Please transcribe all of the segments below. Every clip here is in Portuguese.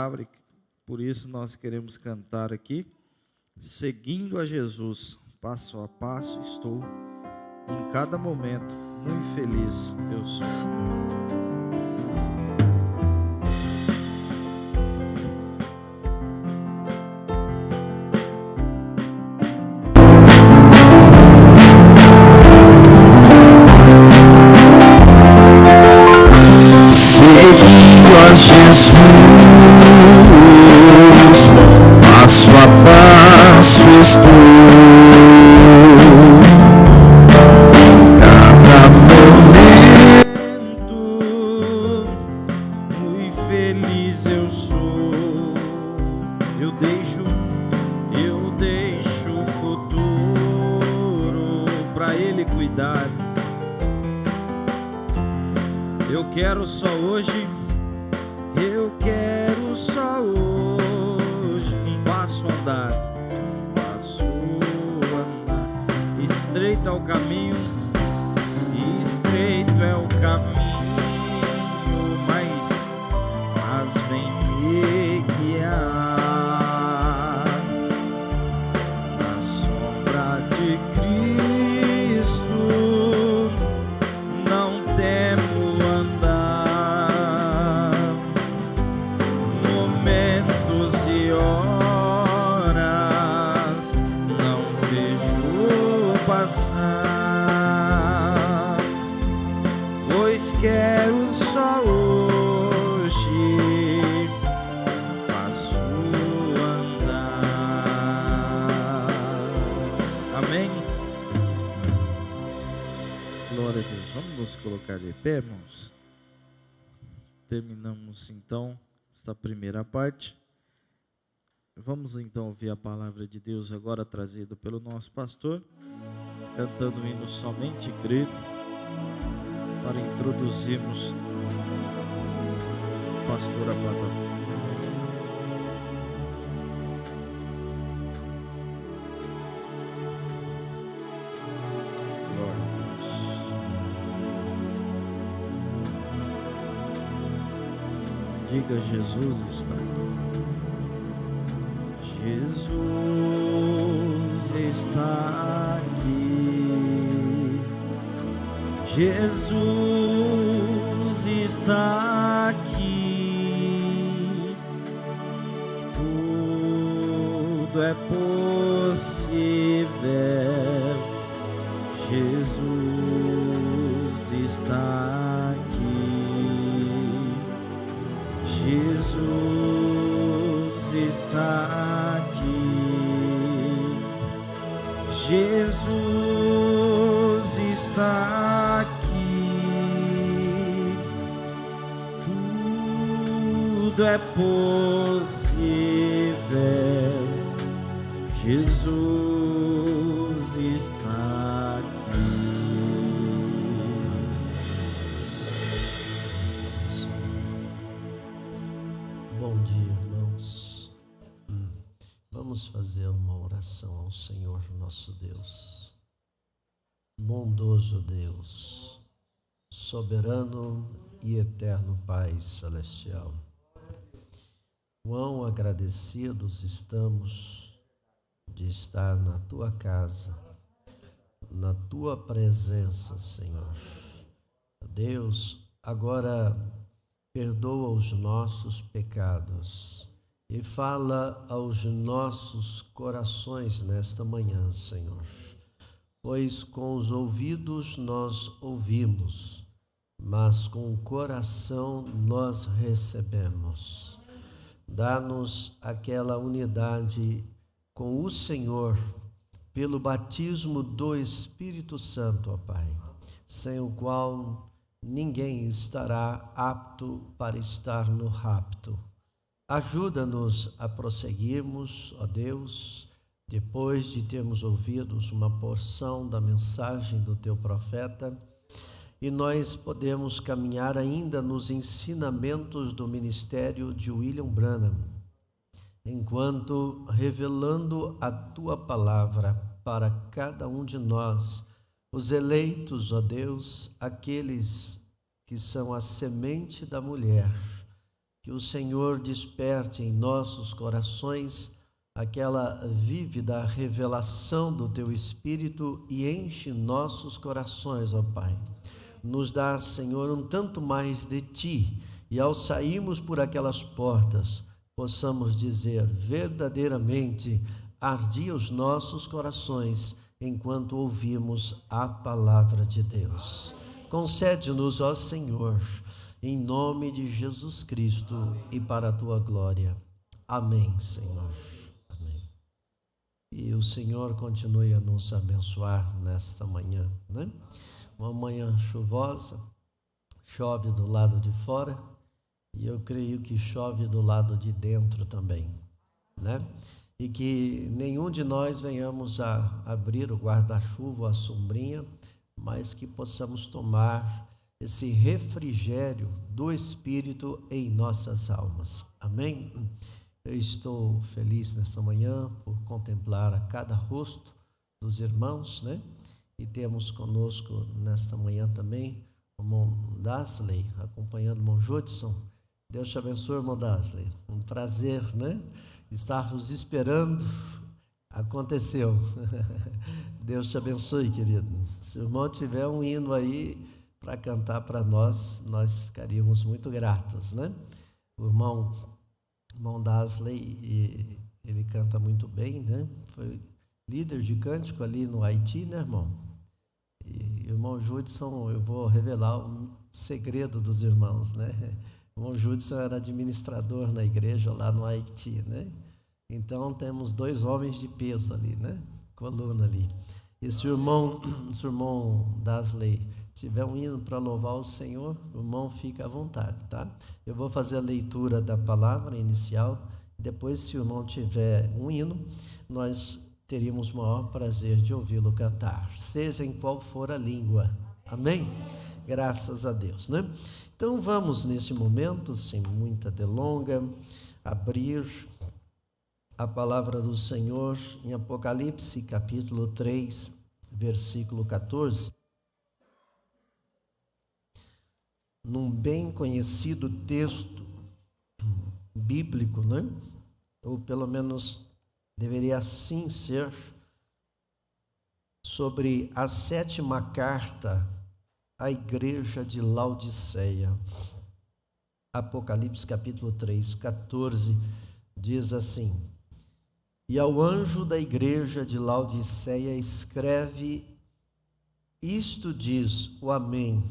palavra, por isso nós queremos cantar aqui, seguindo a Jesus, passo a passo estou, em cada momento, muito feliz eu sou. Seguindo a Jesus, passo a passo estou, em cada momento, muito feliz eu sou. Eu deixo o futuro pra Ele cuidar. Eu quero só hoje um passo andar, estreito é o caminho, mas vem me guiar na sombra de Cristo, não temo andar, momentos e horas não vejo passar, pois quero só hoje passo andar. Amém? Glória a Deus. Vamos nos colocar de pé, irmãos. Terminamos então esta primeira parte. Vamos então ouvir a palavra de Deus agora trazida pelo nosso pastor, cantando o hino Somente Crer, para introduzirmos o pastor à plataforma. Glória a Deus. Diga: Jesus está aqui. Jesus está aqui. Jesus está aqui. Tudo é possível. Jesus está aqui. Jesus está aqui. Jesus está aqui. Tudo é possível. Jesus está aqui. Bom dia, irmãos. Vamos fazer uma oração ao Senhor nosso Deus. Bondoso Deus, soberano e eterno Pai celestial, quão agradecidos estamos de estar na Tua casa, na Tua presença, Senhor. Deus, agora perdoa os nossos pecados e fala aos nossos corações nesta manhã, Senhor. Pois com os ouvidos nós ouvimos, mas com o coração nós recebemos. Dá-nos aquela unidade com o Senhor pelo batismo do Espírito Santo, ó Pai, sem o qual ninguém estará apto para estar no rapto. Ajuda-nos a prosseguirmos, ó Deus, depois de termos ouvido uma porção da mensagem do Teu profeta, e nós podemos caminhar ainda nos ensinamentos do ministério de William Branham, enquanto revelando a Tua palavra para cada um de nós, os eleitos, ó Deus, aqueles que são a semente da mulher, que o Senhor desperte em nossos corações aquela vívida revelação do Teu Espírito e enche nossos corações, ó Pai. Nos dá, Senhor, um tanto mais de Ti, e ao sairmos por aquelas portas, possamos dizer verdadeiramente: ardia os nossos corações enquanto ouvimos a palavra de Deus. Concede-nos, ó Senhor, em nome de Jesus Cristo e para a Tua glória. Amém, Senhor. Amém. E o Senhor continue a nos abençoar nesta manhã, né? Uma manhã chuvosa, chove do lado de fora e eu creio que chove do lado de dentro também, né? E que nenhum de nós venhamos a abrir o guarda-chuva ou a sombrinha, mas que possamos tomar esse refrigério do Espírito em nossas almas. Amém? Eu estou feliz nesta manhã por contemplar a cada rosto dos irmãos, né? E temos conosco nesta manhã também o irmão Dasley, acompanhando o irmão Judson. Deus te abençoe, irmão Dasley. Um prazer, né? Estarmos esperando. Aconteceu. Deus te abençoe, querido. Se o irmão tiver um hino aí para cantar para nós, nós ficaríamos muito gratos, né? O irmão Dasley, ele canta muito bem, né? Foi líder de cântico ali no Haiti, né, irmão? E o irmão Judson, eu vou revelar um segredo dos irmãos, né? O irmão Judson era administrador na igreja lá no Haiti, né? Então temos dois homens de peso ali, né? Coluna ali. E se o irmão Dasley tiver um hino para louvar o Senhor, o irmão fica à vontade, tá? Eu vou fazer a leitura da palavra inicial. Depois, se o irmão tiver um hino, nós teríamos o maior prazer de ouvi-lo cantar, seja em qual for a língua. Amém? Graças a Deus, né? Então vamos nesse momento, sem muita delonga, abrir a palavra do Senhor em Apocalipse, capítulo 3, versículo 14. Num bem conhecido texto bíblico, né? Ou pelo menos deveria assim ser, sobre a 7ª carta à igreja de Laodiceia. Apocalipse capítulo 3, 14, diz assim: E ao anjo da igreja de Laodiceia escreve: Isto diz o Amém,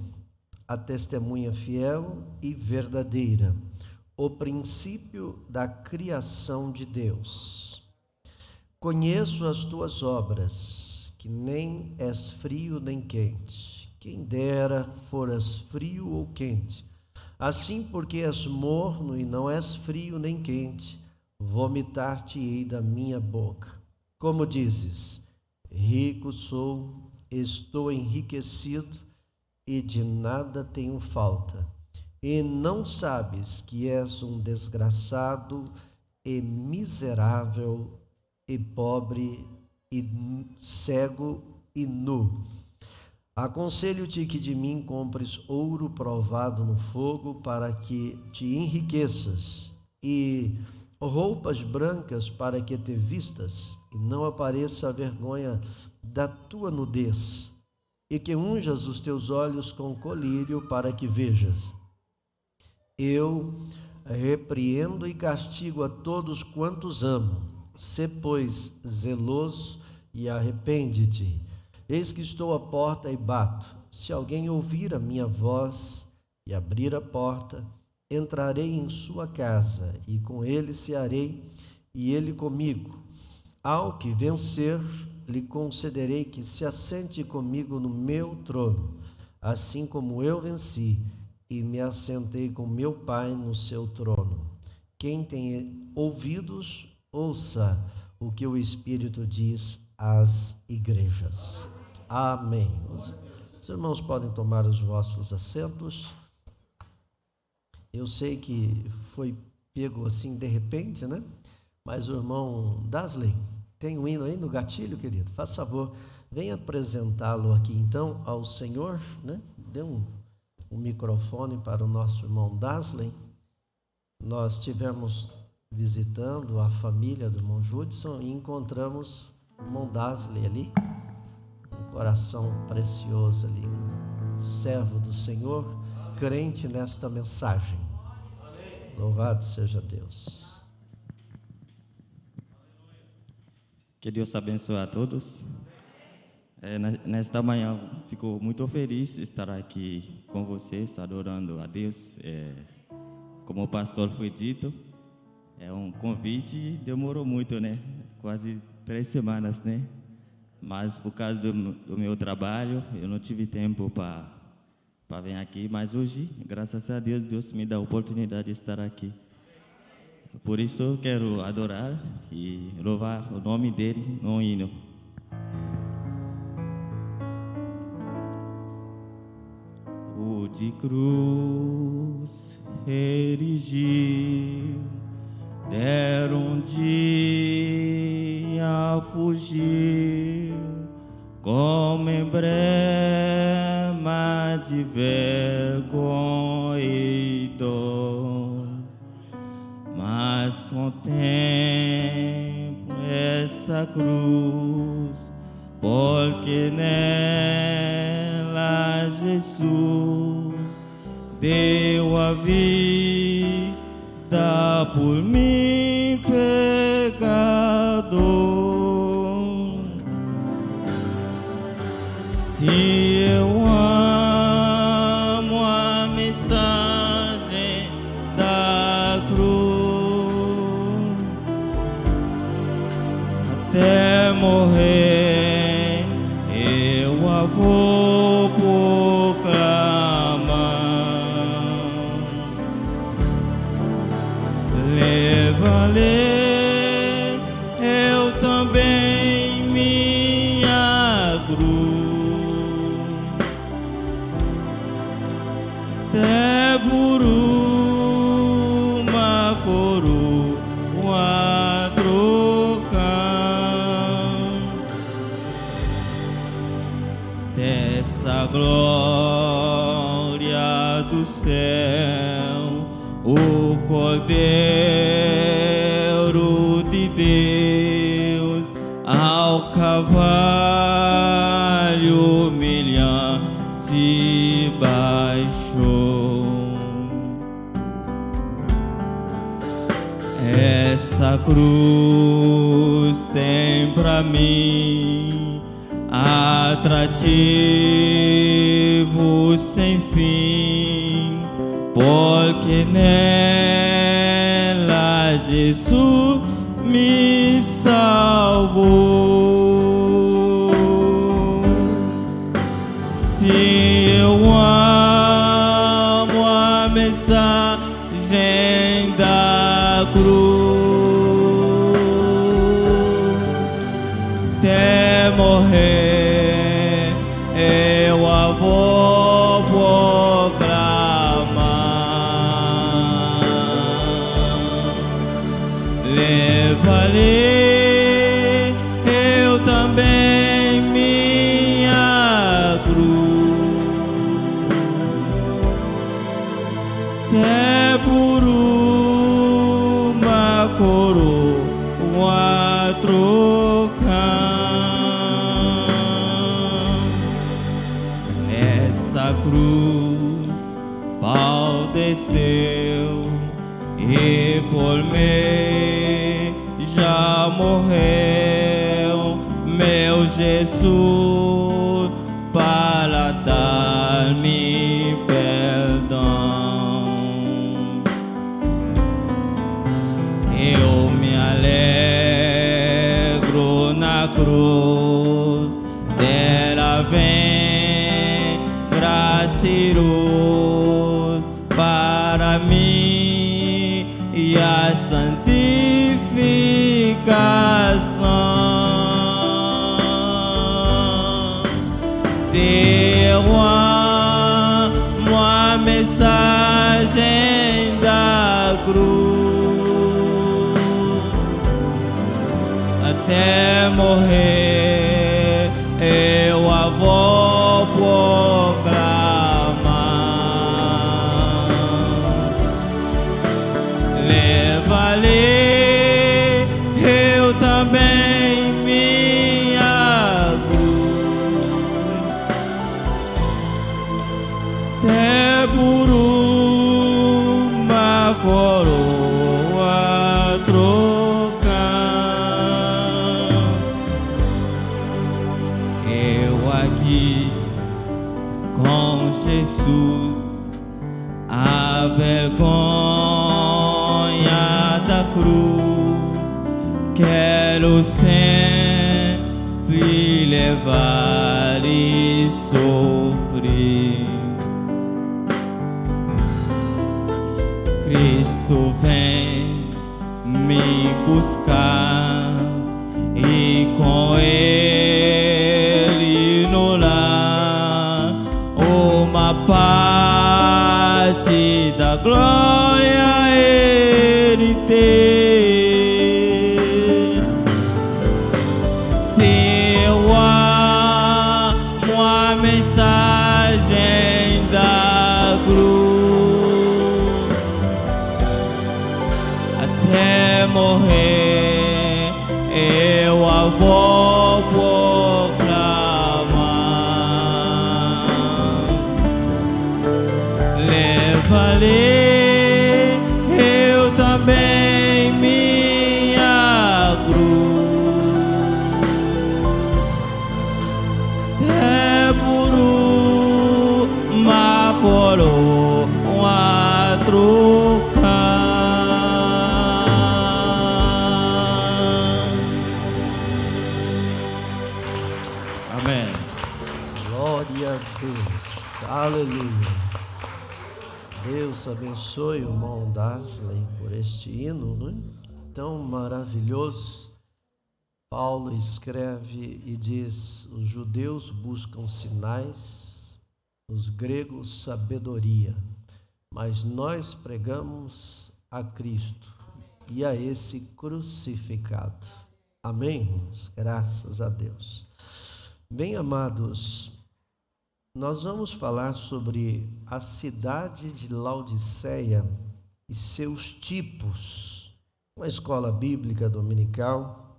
a testemunha fiel e verdadeira, o princípio da criação de Deus. Conheço as tuas obras, que nem és frio nem quente. Quem dera foras frio ou quente. Assim, porque és morno e não és frio nem quente, vomitar-te-ei da minha boca. Como dizes: rico sou, estou enriquecido e de nada tenho falta. E não sabes que és um desgraçado e miserável e pobre e cego e nu. Aconselho-te que de mim compres ouro provado no fogo, para que te enriqueças, e roupas brancas para que te vistas, e não apareça a vergonha da tua nudez, e que unjas os teus olhos com colírio para que vejas. Eu repreendo e castigo a todos quantos amo. Sê, pois, zeloso e arrepende-te. Eis que estou à porta e bato. Se alguém ouvir a minha voz e abrir a porta, entrarei em sua casa, e com ele cearei, e ele comigo. Ao que vencer, lhe concederei que se assente comigo no meu trono, assim como eu venci e me assentei com meu Pai no seu trono. Quem tem ouvidos, ouça o que o Espírito diz às igrejas. Amém. Os irmãos podem tomar os vossos assentos. Eu sei que foi pego assim de repente, né? Mas o irmão Dasley tem um hino aí no gatilho, querido? Faz favor, venha apresentá-lo aqui então ao Senhor, né? Dê um microfone para o nosso irmão Dasley. nós estivemos visitando a família do irmão Judson e encontramos o irmão Dasley ali, um coração precioso ali, um servo do Senhor, crente nesta mensagem. Louvado seja Deus. Que Deus abençoe a todos. Nesta manhã, fico muito feliz de estar aqui com vocês, adorando a Deus. Como o pastor foi dito, é um convite, demorou muito, né? Quase 3 semanas, né? Mas por causa do meu trabalho, eu não tive tempo para vir aqui. Mas hoje, graças a Deus, Deus me dá a oportunidade de estar aqui. Por isso eu quero adorar e louvar o nome dele no hino. O de cruz erigiu, der um dia fugiu, como emblema de vergonha e dor. Mas contemplo essa cruz, porque nela Jesus deu a vida por mim, pecador. Se eu amo a mensagem da cruz, até morrer eu a vou proclamar. Leva-lhe eu também minha cruz, até por uma coroa trocar. Dessa glória do céu, o Cordeiro de Deus ao cavalo humilhante baixou. Essa cruz tem pra mim atrativo sem fim, porque nela Jesus me salvou. Se eu amo a mensagem da cruz, até morrer eu a vou proclamar. Leva-lhe eu também minha cruz, até por uma coroa trocar. Nessa cruz padeceu e por mim já morreu meu Jesus para dar-me perdão. Eu me alegro na cruz, dela vem graça e luz para mim e a santificação. por uma coroa trocar. Eu aqui com Jesus, a vergonha da cruz, quero sempre levar e sofrer. Cristo vem me buscar e com Ele no lar uma parte da glória Ele tem. Se eu amo a mensagem da cruz, até morrer eu a vou proclamar. Leva-lhe eu também minha cruz, até por uma coroa trocar. Amém. Glória a Deus. Aleluia. Deus abençoe o irmão Dasley por este hino, né? Tão maravilhoso. Paulo escreve e diz: os judeus buscam sinais, os gregos sabedoria, mas nós pregamos a Cristo e a esse crucificado. Amém, irmãos? Graças a Deus. Bem, amados, nós vamos falar sobre a cidade de Laodiceia e seus tipos. Uma escola bíblica dominical.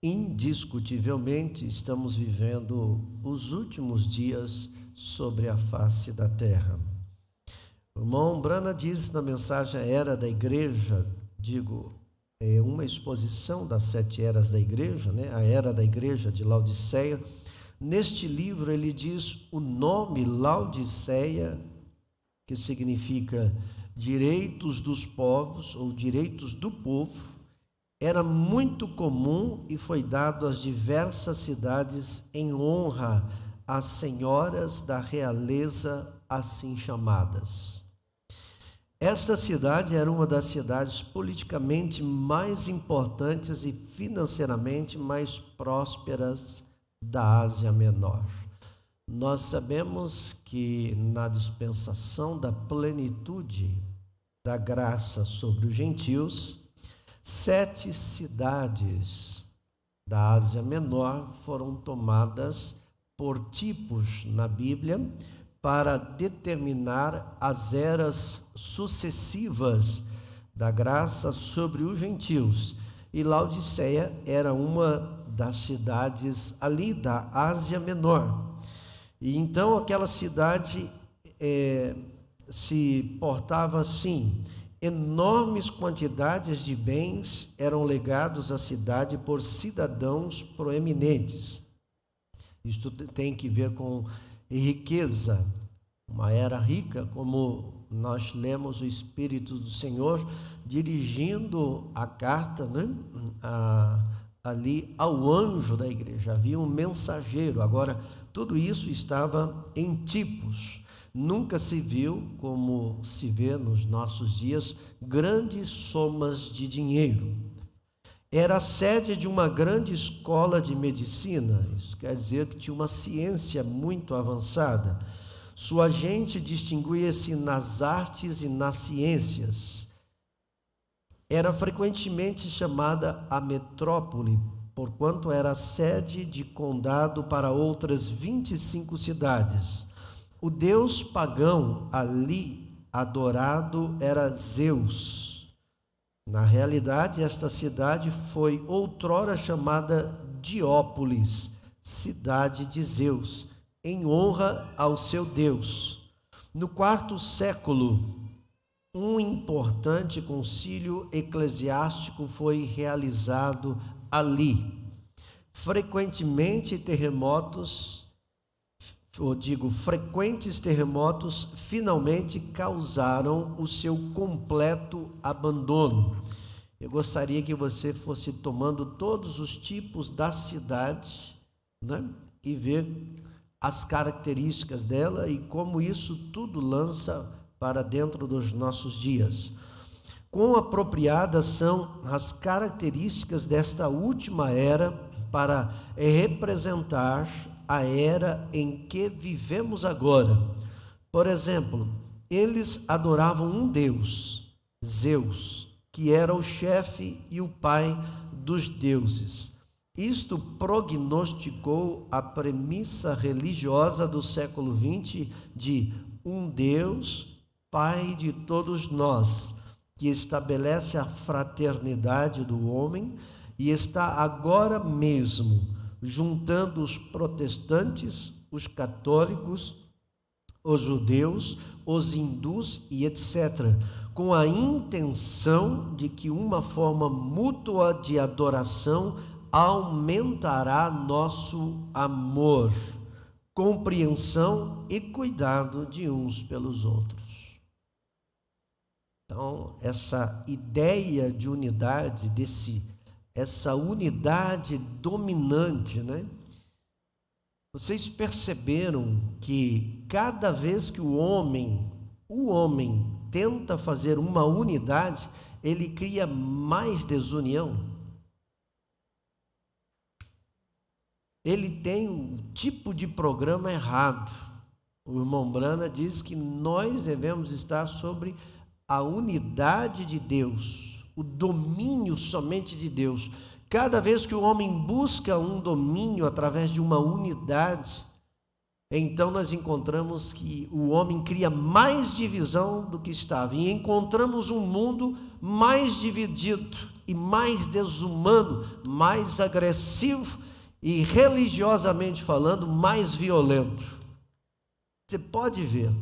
Indiscutivelmente, estamos vivendo os últimos dias sobre a face da terra. O irmão Brana diz na mensagem A Era da Igreja, uma exposição das 7 eras da igreja, né? A Era da Igreja de Laodiceia. Neste livro ele diz o nome Laodiceia, que significa direitos dos povos ou direitos do povo, era muito comum e foi dado às diversas cidades em honra às senhoras da realeza assim chamadas. Esta cidade era uma das cidades politicamente mais importantes e financeiramente mais prósperas da Ásia Menor. Nós sabemos que na dispensação da plenitude da graça sobre os gentios, 7 cidades da Ásia Menor foram tomadas por tipos na Bíblia para determinar as eras sucessivas da graça sobre os gentios. E Laodiceia era uma das cidades ali da Ásia Menor. E então aquela cidade se portava assim: enormes quantidades de bens eram legados à cidade por cidadãos proeminentes. Isto tem que ver com riqueza. Uma era rica, como nós lemos o Espírito do Senhor dirigindo a carta, né, ali ao anjo da igreja. Havia um mensageiro. Agora, tudo isso estava em tipos. Nunca se viu, como se vê nos nossos dias, grandes somas de dinheiro. Era a sede de uma grande escola de medicina. Isso quer dizer que tinha uma ciência muito avançada. Sua gente distinguia-se nas artes e nas ciências. Era frequentemente chamada a metrópole, porquanto era sede de condado para outras 25 cidades. O deus pagão ali adorado era Zeus. Na realidade, esta cidade foi outrora chamada Diópolis, cidade de Zeus, em honra ao seu Deus. No quarto século, um importante concílio eclesiástico foi realizado ali. Frequentes terremotos finalmente causaram o seu completo abandono. Eu gostaria que você fosse tomando todos os tipos da cidade, né? E ver as características dela e como isso tudo lança para dentro dos nossos dias. Quão apropriadas são as características desta última era para representar a era em que vivemos agora. Por exemplo, eles adoravam um Deus, Zeus, que era o chefe e o pai dos deuses. Isto prognosticou a premissa religiosa do século XX de um Deus, Pai de todos nós, que estabelece a fraternidade do homem e está agora mesmo juntando os protestantes, os católicos, os judeus, os hindus e etc., com a intenção de que uma forma mútua de adoração aumentará nosso amor, compreensão e cuidado de uns pelos outros. Então, essa ideia de unidade, essa unidade dominante, né? Vocês perceberam que cada vez que o homem tenta fazer uma unidade, ele cria mais desunião? Ele tem um tipo de programa errado. O irmão Brana diz que nós devemos estar sobre a unidade de Deus, o domínio somente de Deus. Cada vez que o homem busca um domínio através de uma unidade, então nós encontramos que o homem cria mais divisão do que estava, e encontramos um mundo mais dividido e mais desumano, mais agressivo e, religiosamente falando, mais violento. Você pode ver,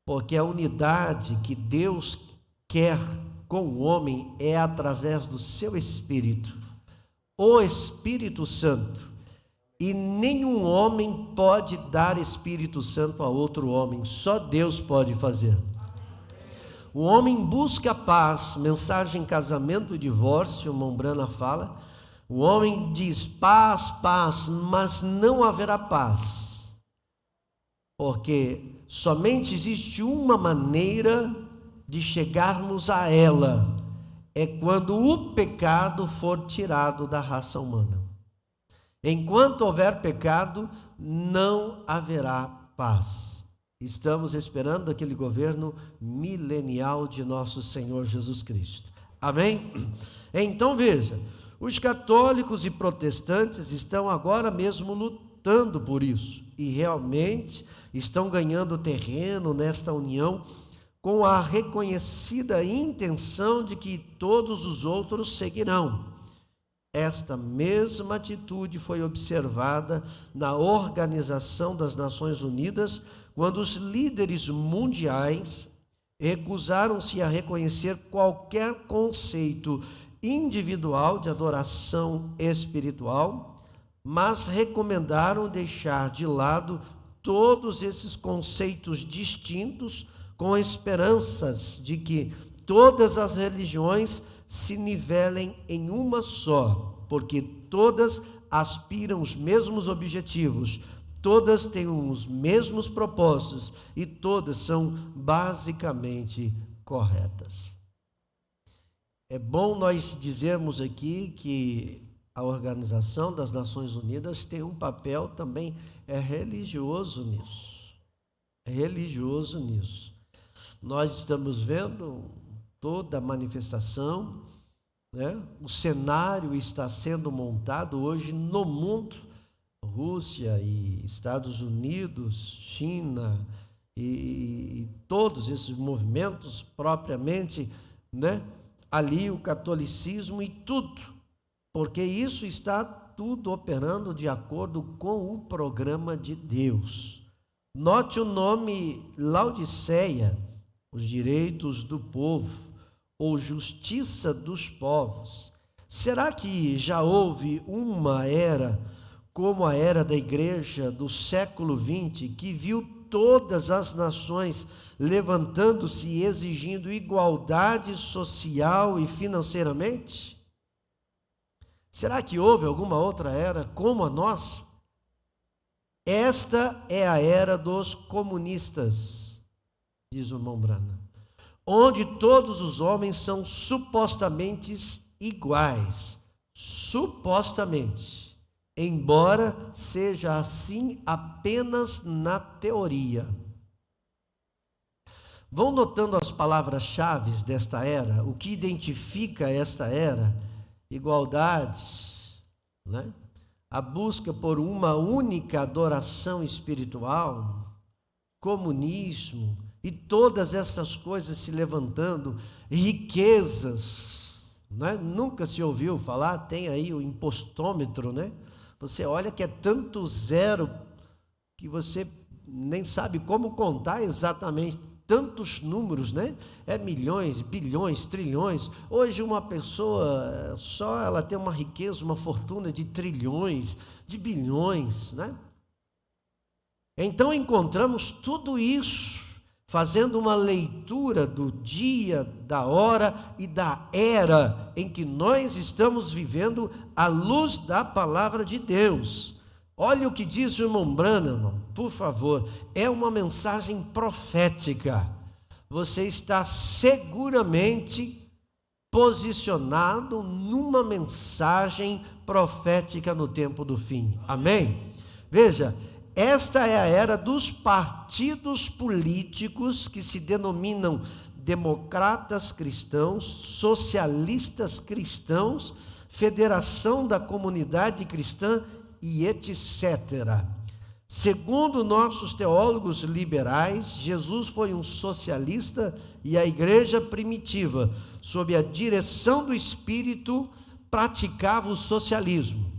porque a unidade que Deus quer com o homem é através do seu Espírito, o Espírito Santo. E nenhum homem pode dar Espírito Santo a outro homem, só Deus pode fazer. O homem busca paz, mensagem casamento e divórcio, o irmão Brana fala. O homem diz paz, paz, mas não haverá paz, porque somente existe uma maneira de chegarmos a ela, é quando o pecado for tirado da raça humana. Enquanto houver pecado, não haverá paz. Estamos esperando aquele governo milenial de nosso Senhor Jesus Cristo. Amém? Então veja, os católicos e protestantes estão agora mesmo lutando por isso e realmente estão ganhando terreno nesta união com a reconhecida intenção de que todos os outros seguirão. Esta mesma atitude foi observada na Organização das Nações Unidas, quando os líderes mundiais recusaram-se a reconhecer qualquer conceito individual de adoração espiritual, mas recomendaram deixar de lado todos esses conceitos distintos, com esperanças de que todas as religiões se nivelem em uma só, porque todas aspiram os mesmos objetivos, todas têm os mesmos propósitos e todas são basicamente corretas. É bom nós dizermos aqui que a Organização das Nações Unidas tem um papel também religioso nisso. É religioso nisso. Nós estamos vendo toda a manifestação, né? O cenário está sendo montado hoje no mundo, Rússia e Estados Unidos, China e todos esses movimentos propriamente, né? Ali o catolicismo e tudo, porque isso está tudo operando de acordo com o programa de Deus. Note o nome Laodiceia, os direitos do povo, ou justiça dos povos. Será que já houve uma era, como a era da igreja do século XX, que viu todas as nações levantando-se e exigindo igualdade social e financeiramente? Será que houve alguma outra era como a nossa? Esta é a era dos comunistas, diz o irmão Brana, onde todos os homens são supostamente iguais, supostamente, embora seja assim apenas na teoria. Vão notando as palavras-chave desta era, o que identifica esta era: igualdade, né? A busca por uma única adoração espiritual, comunismo, e todas essas coisas se levantando, riquezas, né? Nunca se ouviu falar, tem aí o impostômetro, né? Você olha que é tanto zero que você nem sabe como contar exatamente tantos números, né? É milhões, bilhões, trilhões. Hoje uma pessoa só, ela tem uma riqueza, uma fortuna de trilhões, de bilhões, né? Então encontramos tudo isso, fazendo uma leitura do dia, da hora e da era em que nós estamos vivendo à luz da palavra de Deus. Olha o que diz o irmão Branham, por favor, é uma mensagem profética. Você está seguramente posicionado numa mensagem profética no tempo do fim. Amém? Veja, esta é a era dos partidos políticos que se denominam democratas cristãos, socialistas cristãos, Federação da Comunidade Cristã e etc. Segundo nossos teólogos liberais, Jesus foi um socialista e a igreja primitiva, sob a direção do Espírito, praticava o socialismo.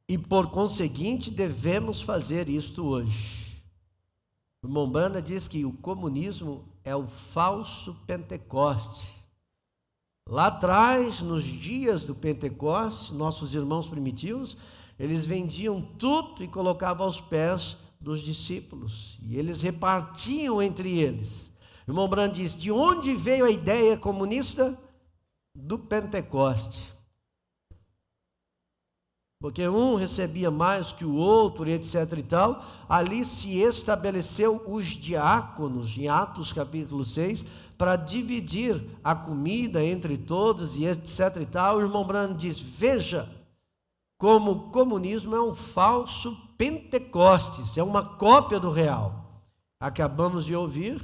E por conseguinte, devemos fazer isto hoje. O irmão Brana diz que o comunismo é o falso Pentecoste. Lá atrás, nos dias do Pentecostes, nossos irmãos primitivos, eles vendiam tudo e colocavam aos pés dos discípulos. E eles repartiam entre eles. O irmão Brand diz, de onde veio a ideia comunista? Do Pentecoste. Porque um recebia mais que o outro, e etc e tal. Ali se estabeleceu os diáconos, em Atos capítulo 6, para dividir a comida entre todos, e etc e tal. O irmão Brando diz, veja como o comunismo é um falso Pentecostes, é uma cópia do real. Acabamos de ouvir,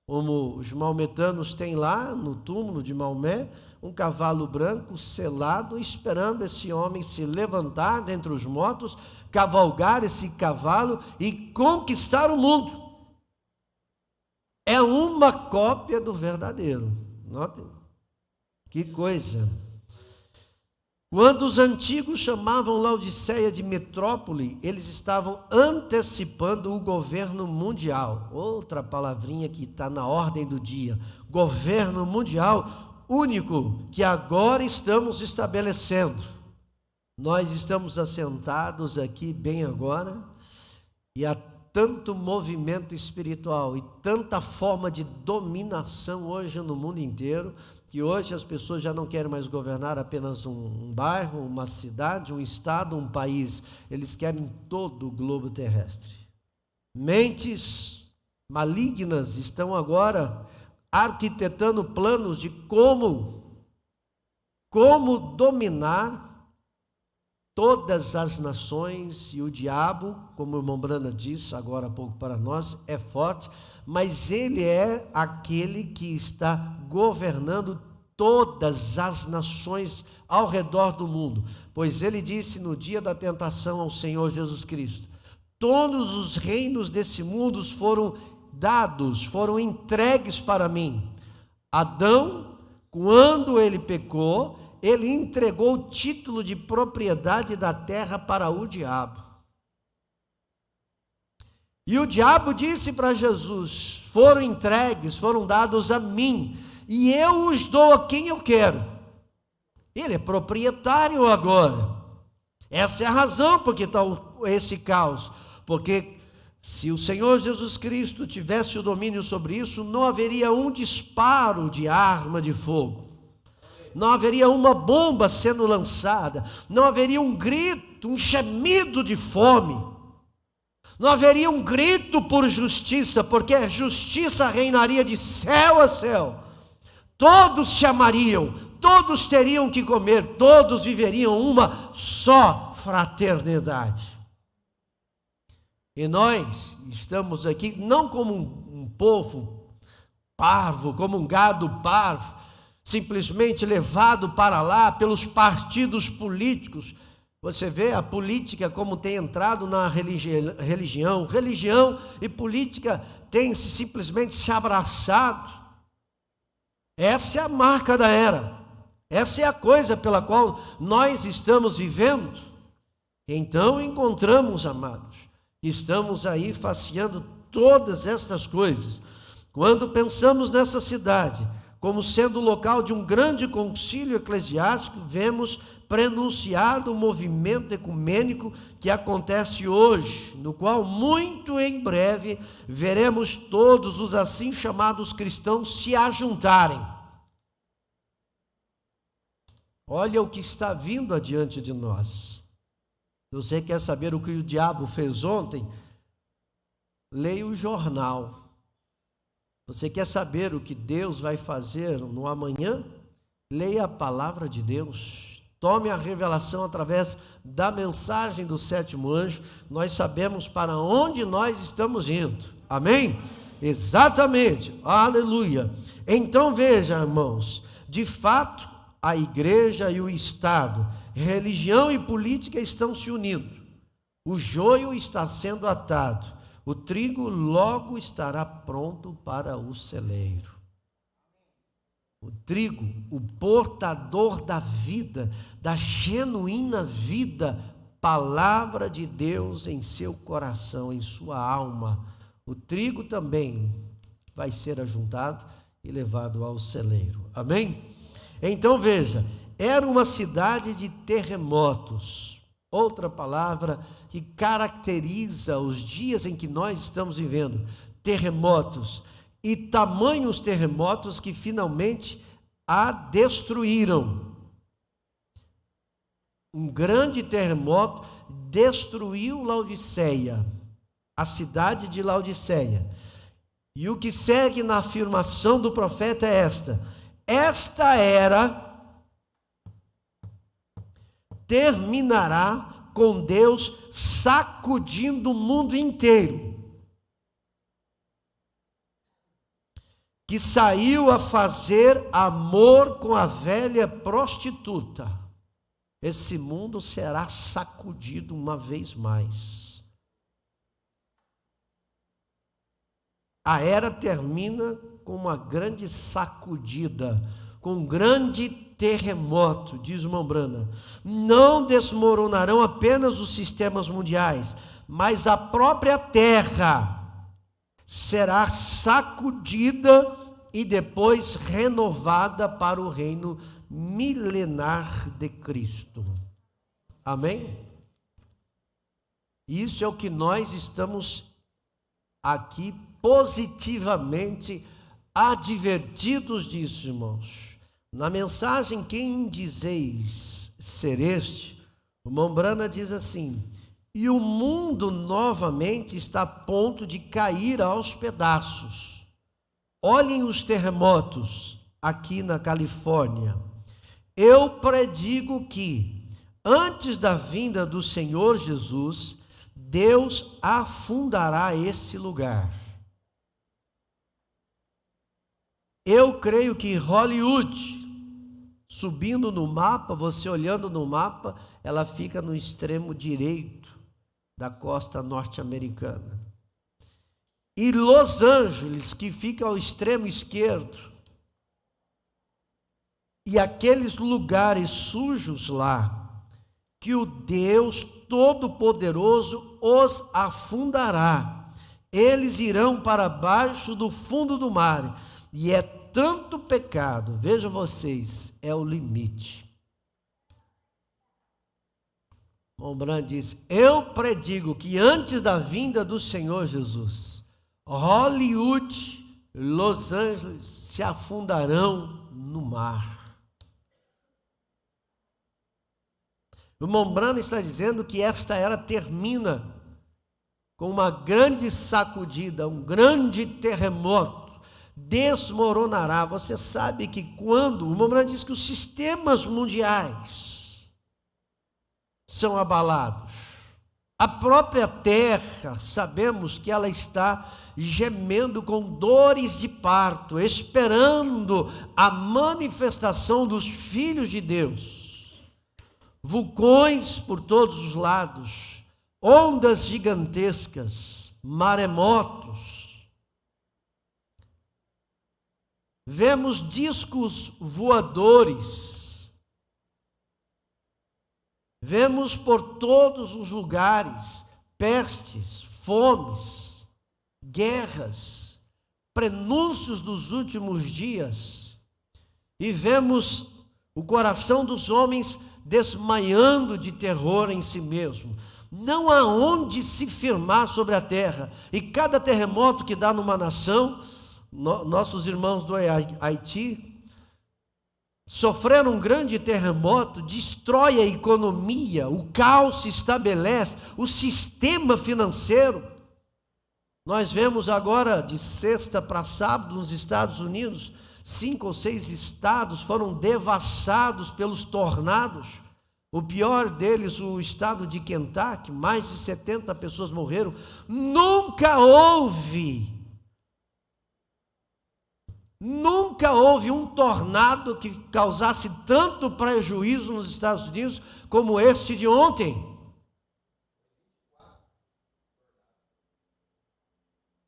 como os maometanos têm lá no túmulo de Maomé, um cavalo branco selado, esperando esse homem se levantar dentre os mortos, cavalgar esse cavalo e conquistar o mundo. É uma cópia do verdadeiro. Notem, que coisa. Quando os antigos chamavam Laodiceia de metrópole, eles estavam antecipando o governo mundial. Outra palavrinha que está na ordem do dia. Governo mundial único que agora estamos estabelecendo. Nós estamos assentados aqui bem agora e há tanto movimento espiritual e tanta forma de dominação hoje no mundo inteiro, que hoje as pessoas já não querem mais governar apenas um bairro, uma cidade, um estado, um país. Eles querem todo o globo terrestre. Mentes malignas estão agora arquitetando planos de como dominar todas as nações, e o diabo, como o irmão Brana disse agora há pouco para nós, é forte, mas ele é aquele que está governando todas as nações ao redor do mundo, pois ele disse no dia da tentação ao Senhor Jesus Cristo, todos os reinos desse mundo foram dados, foram entregues para mim. Adão, quando ele pecou, ele entregou o título de propriedade da terra para o diabo. E o diabo disse para Jesus: foram entregues, foram dados a mim, e eu os dou a quem eu quero. Ele é proprietário agora. Essa é a razão por que está esse caos. Porque se o Senhor Jesus Cristo tivesse o domínio sobre isso, não haveria um disparo de arma de fogo, não haveria uma bomba sendo lançada, não haveria um grito, um gemido de fome, não haveria um grito por justiça, porque a justiça reinaria de céu a céu. Todos chamariam, todos teriam que comer, todos viveriam uma só fraternidade. E nós estamos aqui não como um povo parvo, como um gado parvo, simplesmente levado para lá pelos partidos políticos. Você vê a política como tem entrado na religião. Religião e política têm simplesmente se abraçado. Essa é a marca da era. Essa é a coisa pela qual nós estamos vivendo. Então encontramos, amados, estamos aí faceando todas estas coisas. Quando pensamos nessa cidade como sendo o local de um grande concílio eclesiástico, vemos prenunciado o movimento ecumênico que acontece hoje, no qual muito em breve veremos todos os assim chamados cristãos se ajuntarem. Olha o que está vindo adiante de nós. Você quer saber o que o diabo fez ontem? Leia o jornal. Você quer saber o que Deus vai fazer no amanhã? Leia a palavra de Deus. Tome a revelação através da mensagem do sétimo anjo. Nós sabemos para onde nós estamos indo. Amém? Exatamente. Aleluia. Então veja, irmãos, de fato, a igreja e o Estado, religião e política estão se unindo. O joio está sendo atado. O trigo logo estará pronto para o celeiro. O trigo, o portador da vida, da genuína vida, palavra de Deus em seu coração, em sua alma. O trigo também vai ser ajuntado e levado ao celeiro. Amém? Então veja, era uma cidade de terremotos. Outra palavra que caracteriza os dias em que nós estamos vivendo, terremotos, e tamanhos terremotos que finalmente a destruíram. Um grande terremoto destruiu Laodiceia, a cidade de Laodiceia. E o que segue na afirmação do profeta é esta era terminará com Deus sacudindo o mundo inteiro, que saiu a fazer amor com a velha prostituta. Esse mundo será sacudido uma vez mais. A era termina com uma grande sacudida, com um grande terremoto, diz o irmão Branham. Não desmoronarão apenas os sistemas mundiais, mas a própria terra será sacudida e depois renovada para o reino milenar de Cristo. Amém? Isso é o que nós estamos aqui positivamente advertidos disso, irmãos. Na mensagem Quem dizeis ser este, o irmão Branham diz assim: e o mundo novamente está a ponto de cair aos pedaços. Olhem os terremotos aqui na Califórnia. Eu predigo que, antes da vinda do Senhor Jesus, Deus afundará esse lugar. Eu creio que Hollywood, subindo no mapa, você olhando no mapa, ela fica no extremo direito da costa norte-americana. E Los Angeles, que fica ao extremo esquerdo. e aqueles lugares sujos lá, que o Deus Todo-Poderoso os afundará. Eles irão para baixo do fundo do mar, e é tanto pecado, vejam vocês, é o limite. Mombran diz: eu predigo que antes da vinda do Senhor Jesus, Hollywood, Los Angeles se afundarão no mar. O Mombran está dizendo que esta era termina com uma grande sacudida, um grande terremoto, desmoronará. Você sabe que quando, o Mombran diz que os sistemas mundiais são abalados, a própria terra, sabemos que ela está gemendo com dores de parto, esperando a manifestação dos filhos de Deus. Vulcões por todos os lados, ondas gigantescas, maremotos. Vemos discos voadores. Vemos por todos os lugares pestes, fomes, guerras, prenúncios dos últimos dias. E vemos o coração dos homens desmaiando de terror em si mesmo. Não há onde se firmar sobre a terra. E cada terremoto que dá numa nação, nossos irmãos do Haiti sofreram um grande terremoto, destrói a economia, o caos se estabelece, o sistema financeiro. Nós vemos agora, de sexta para sábado, nos Estados Unidos, 5 ou 6 estados foram devassados pelos tornados. O pior deles, o estado de Kentucky, mais de 70 pessoas morreram. Nunca houve um tornado que causasse tanto prejuízo nos Estados Unidos como este de ontem.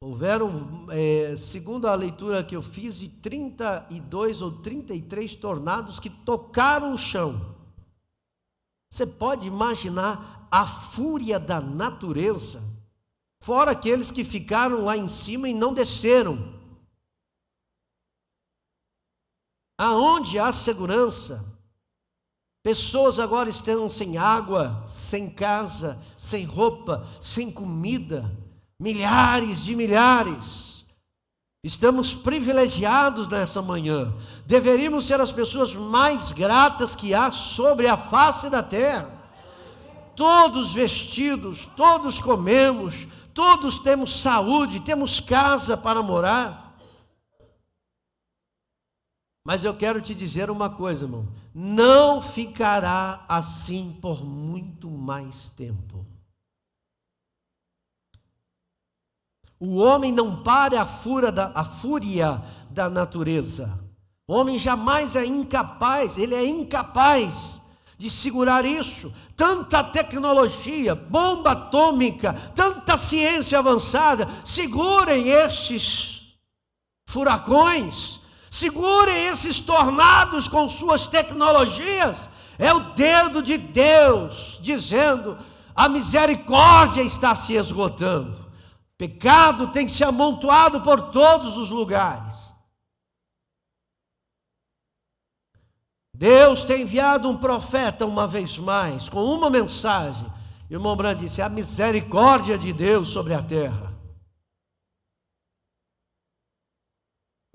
Houveram, segundo a leitura que eu fiz, de 32 ou 33 tornados que tocaram o chão. Você pode imaginar a fúria da natureza, fora aqueles que ficaram lá em cima e não desceram. Aonde há segurança, pessoas agora estão sem água, sem casa, sem roupa, sem comida, milhares de milhares. Estamos privilegiados nessa manhã. Deveríamos ser as pessoas mais gratas que há sobre a face da terra. Todos vestidos, todos comemos, todos temos saúde, temos casa para morar. Mas eu quero te dizer uma coisa, irmão. Não ficará assim por muito mais tempo. O homem não para a fúria da natureza. O homem jamais é incapaz, ele é incapaz de segurar isso. Tanta tecnologia, bomba atômica, tanta ciência avançada, segurem estes furacões, segurem esses tornados com suas tecnologias. É o dedo de Deus dizendo: a misericórdia está se esgotando. Pecado tem se amontoado por todos os lugares. Deus tem enviado um profeta uma vez mais, com uma mensagem. E o irmão Brandt disse: a misericórdia de Deus sobre a terra.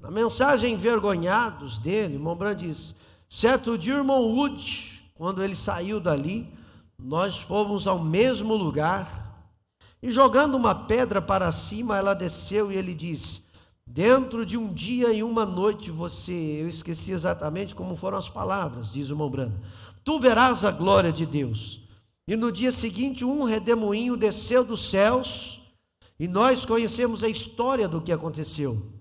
Na mensagem Envergonhados dele, o irmão Brandt diz: certo dia o irmão Wood, quando ele saiu dali, nós fomos ao mesmo lugar, e jogando uma pedra para cima, ela desceu, e ele disse: dentro de um dia e uma noite eu esqueci exatamente como foram as palavras, diz o irmão Brandt, tu verás a glória de Deus. E no dia seguinte um redemoinho desceu dos céus, e nós conhecemos a história do que aconteceu.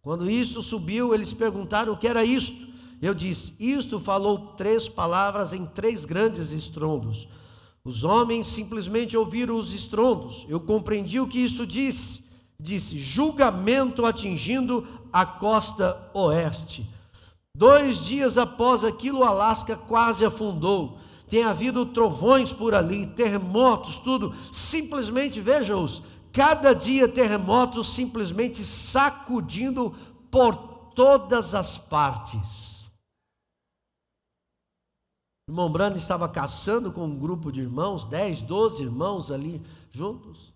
Quando isso subiu, eles perguntaram o que era isto. Eu disse: isto falou 3 palavras em 3 grandes estrondos. Os homens simplesmente ouviram os estrondos. Eu compreendi o que isso disse. Disse: julgamento atingindo a costa oeste. 2 dias após aquilo, o Alasca quase afundou. Tem havido trovões por ali, terremotos, tudo. Simplesmente, veja-os, cada dia terremotos simplesmente sacudindo por todas as partes. O irmão Brando estava caçando com um grupo de irmãos, 10, 12 irmãos ali juntos.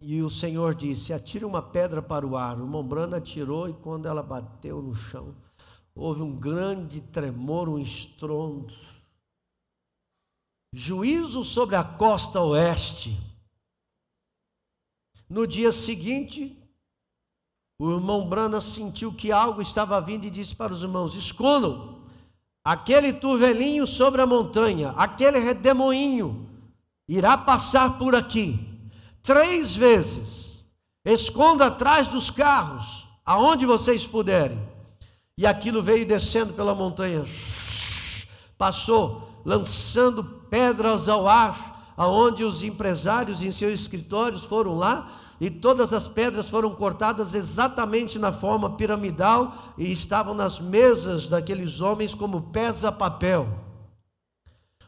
E o Senhor disse: atire uma pedra para o ar. O irmão Brando atirou, e quando ela bateu no chão, houve um grande tremor, um estrondo. Juízo sobre a costa oeste. No dia seguinte, o irmão Brana sentiu que algo estava vindo e disse para os irmãos: escondam aquele turvelinho sobre a montanha, aquele redemoinho irá passar por aqui 3 vezes. Esconda atrás dos carros, aonde vocês puderem. E aquilo veio descendo pela montanha, passou lançando pedras ao ar, aonde os empresários em seus escritórios foram lá, e todas as pedras foram cortadas exatamente na forma piramidal e estavam nas mesas daqueles homens como pesa-papel.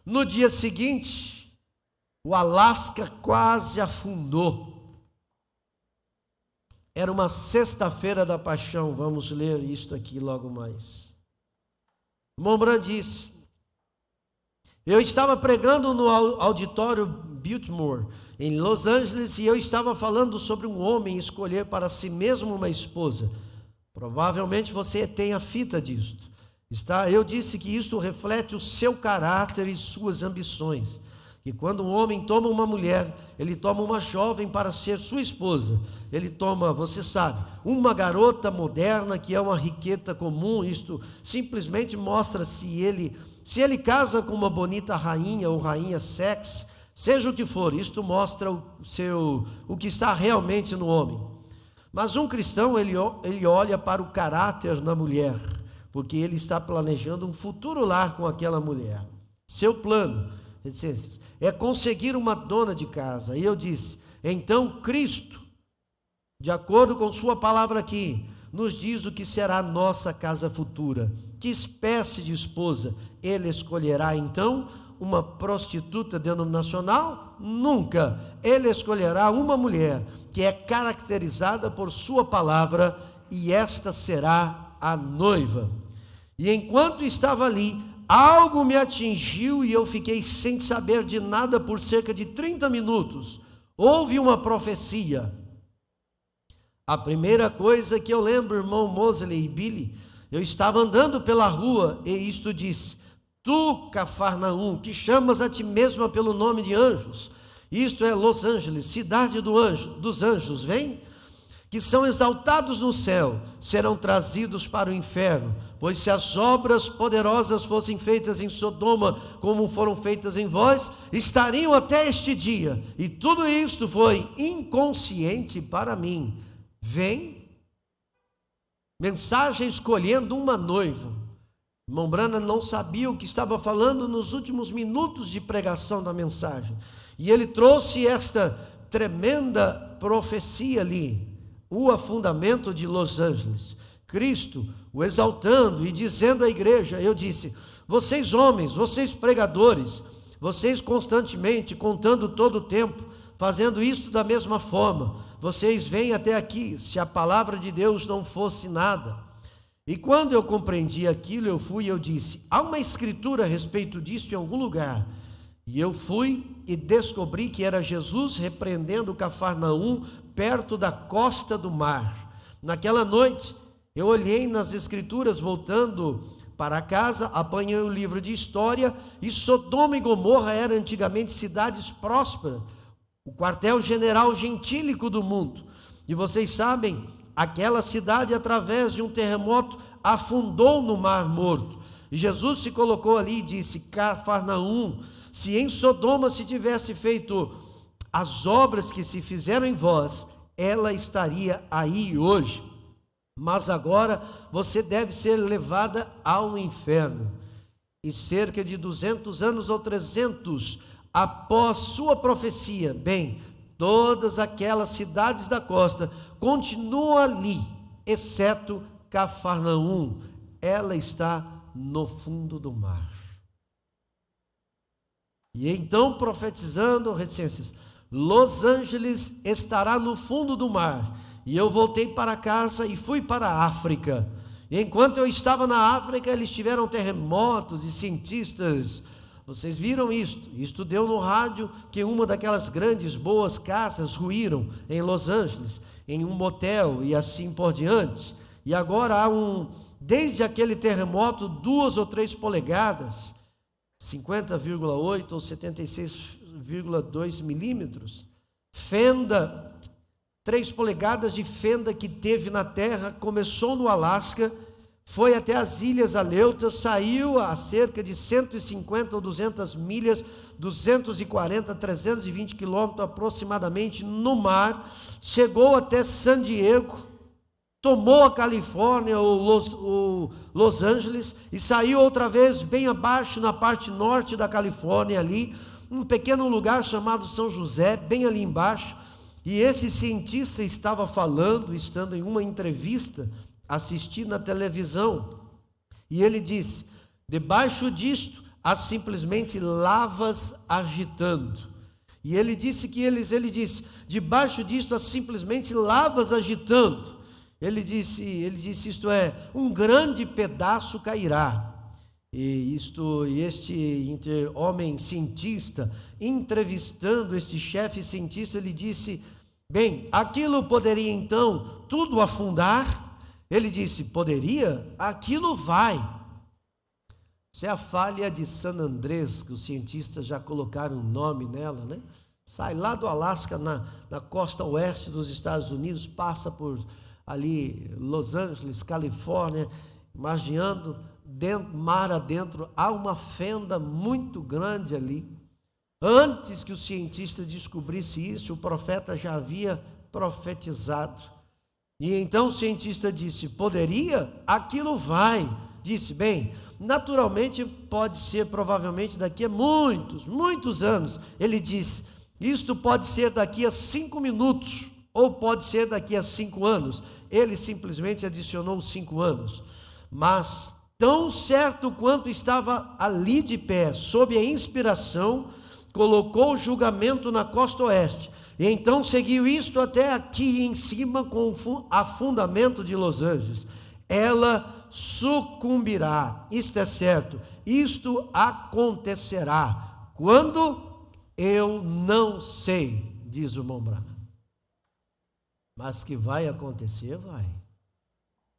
No dia seguinte, o Alasca quase afundou. Era uma sexta-feira da paixão, vamos ler isto aqui logo mais. Mombran disse: eu estava pregando no auditório Biltmore, em Los Angeles, e eu estava falando sobre um homem escolher para si mesmo uma esposa. Provavelmente você tem a fita disto. Eu disse que isso reflete o seu caráter e suas ambições. Que quando um homem toma uma mulher, ele toma uma jovem para ser sua esposa. Ele toma, você sabe, uma garota moderna que é uma riqueza comum. Isto simplesmente mostra se ele casa com uma bonita rainha ou rainha sexy, seja o que for, isto mostra o que está realmente no homem. Mas um cristão, ele olha para o caráter na mulher, porque ele está planejando um futuro lar com aquela mulher. Seu plano é conseguir uma dona de casa. E eu disse: então Cristo, de acordo com sua palavra aqui, nos diz o que será a nossa casa futura. Que espécie de esposa ele escolherá então? Uma prostituta denominacional? Nunca. Ele escolherá uma mulher que é caracterizada por sua palavra, e esta será a noiva. E enquanto estava ali, algo me atingiu e eu fiquei sem saber de nada por cerca de 30 minutos. Houve uma profecia. A primeira coisa que eu lembro, irmão Mosley e Billy, eu estava andando pela rua e isto disse: tu, Cafarnaum, que chamas a ti mesma pelo nome de anjos, isto é Los Angeles, cidade dos anjos, vem, que são exaltados no céu, serão trazidos para o inferno. Pois se as obras poderosas fossem feitas em Sodoma, como foram feitas em vós, estariam até este dia. E tudo isto foi inconsciente para mim. Vem, mensagem escolhendo uma noiva. Irmão Brana não sabia o que estava falando nos últimos minutos de pregação da mensagem. E ele trouxe esta tremenda profecia ali, o afundamento de Los Angeles. Cristo o exaltando e dizendo à igreja, eu disse: vocês homens, vocês pregadores, vocês constantemente, contando todo o tempo, fazendo isso da mesma forma, vocês vêm até aqui, se a palavra de Deus não fosse nada. E quando eu compreendi aquilo, eu disse: há uma escritura a respeito disso em algum lugar. E eu fui e descobri que era Jesus repreendendo Cafarnaum, perto da costa do mar. Naquela noite, eu olhei nas escrituras, voltando para casa, apanhei o livro de história, e Sodoma e Gomorra eram antigamente cidades prósperas, o quartel-general gentílico do mundo. E vocês sabem, aquela cidade, através de um terremoto, afundou no Mar Morto. E Jesus se colocou ali e disse: Cafarnaum, se em Sodoma se tivesse feito as obras que se fizeram em vós, ela estaria aí hoje. Mas agora você deve ser levada ao inferno. E cerca de 200 anos ou 300 após sua profecia, bem, todas aquelas cidades da costa continuam ali, exceto Cafarnaum, ela está no fundo do mar. E então, profetizando, reticências, Los Angeles estará no fundo do mar. E eu voltei para casa e fui para a África. E enquanto eu estava na África, eles tiveram terremotos e cientistas, vocês viram isto? Isto deu no rádio que uma daquelas grandes boas casas ruíram em Los Angeles, em um motel e assim por diante. E agora há desde aquele terremoto, 2 ou 3 polegadas, 50,8 ou 76,2 milímetros, fenda, 3 polegadas de fenda que teve na terra, começou no Alasca, foi até as Ilhas Aleutas, saiu a cerca de 150 ou 200 milhas, 240, 320 quilômetros aproximadamente no mar, chegou até San Diego, tomou a Califórnia ou Los Angeles e saiu outra vez bem abaixo na parte norte da Califórnia ali, um pequeno lugar chamado São José, bem ali embaixo. E esse cientista estava falando, estando em uma entrevista, assistindo na televisão, e ele disse: debaixo disto há simplesmente lavas agitando. E ele disse debaixo disto há simplesmente lavas agitando. Ele disse, isto é, um grande pedaço cairá. E este homem cientista, entrevistando este chefe cientista, ele disse: bem, aquilo poderia então tudo afundar? Ele disse: poderia? Aquilo vai. Isso é a falha de San Andrés, que os cientistas já colocaram um nome nela, né? Sai lá do Alasca, na costa oeste dos Estados Unidos, passa por ali Los Angeles, Califórnia, imaginando, mar adentro, há uma fenda muito grande ali. Antes que o cientista descobrisse isso, o profeta já havia profetizado. E então o cientista disse: poderia? Aquilo vai. Disse: bem, naturalmente pode ser provavelmente daqui a muitos anos. Ele disse: isto pode ser daqui a 5 minutos, ou pode ser daqui a 5 anos. Ele simplesmente adicionou 5 anos. Mas, tão certo quanto estava ali de pé, sob a inspiração, colocou o julgamento na costa oeste. E então seguiu isto até aqui em cima com o afundamento de Los Angeles. Ela sucumbirá. Isto é certo. Isto acontecerá. Quando? Eu não sei, diz o irmão Branham. Mas que vai acontecer, vai.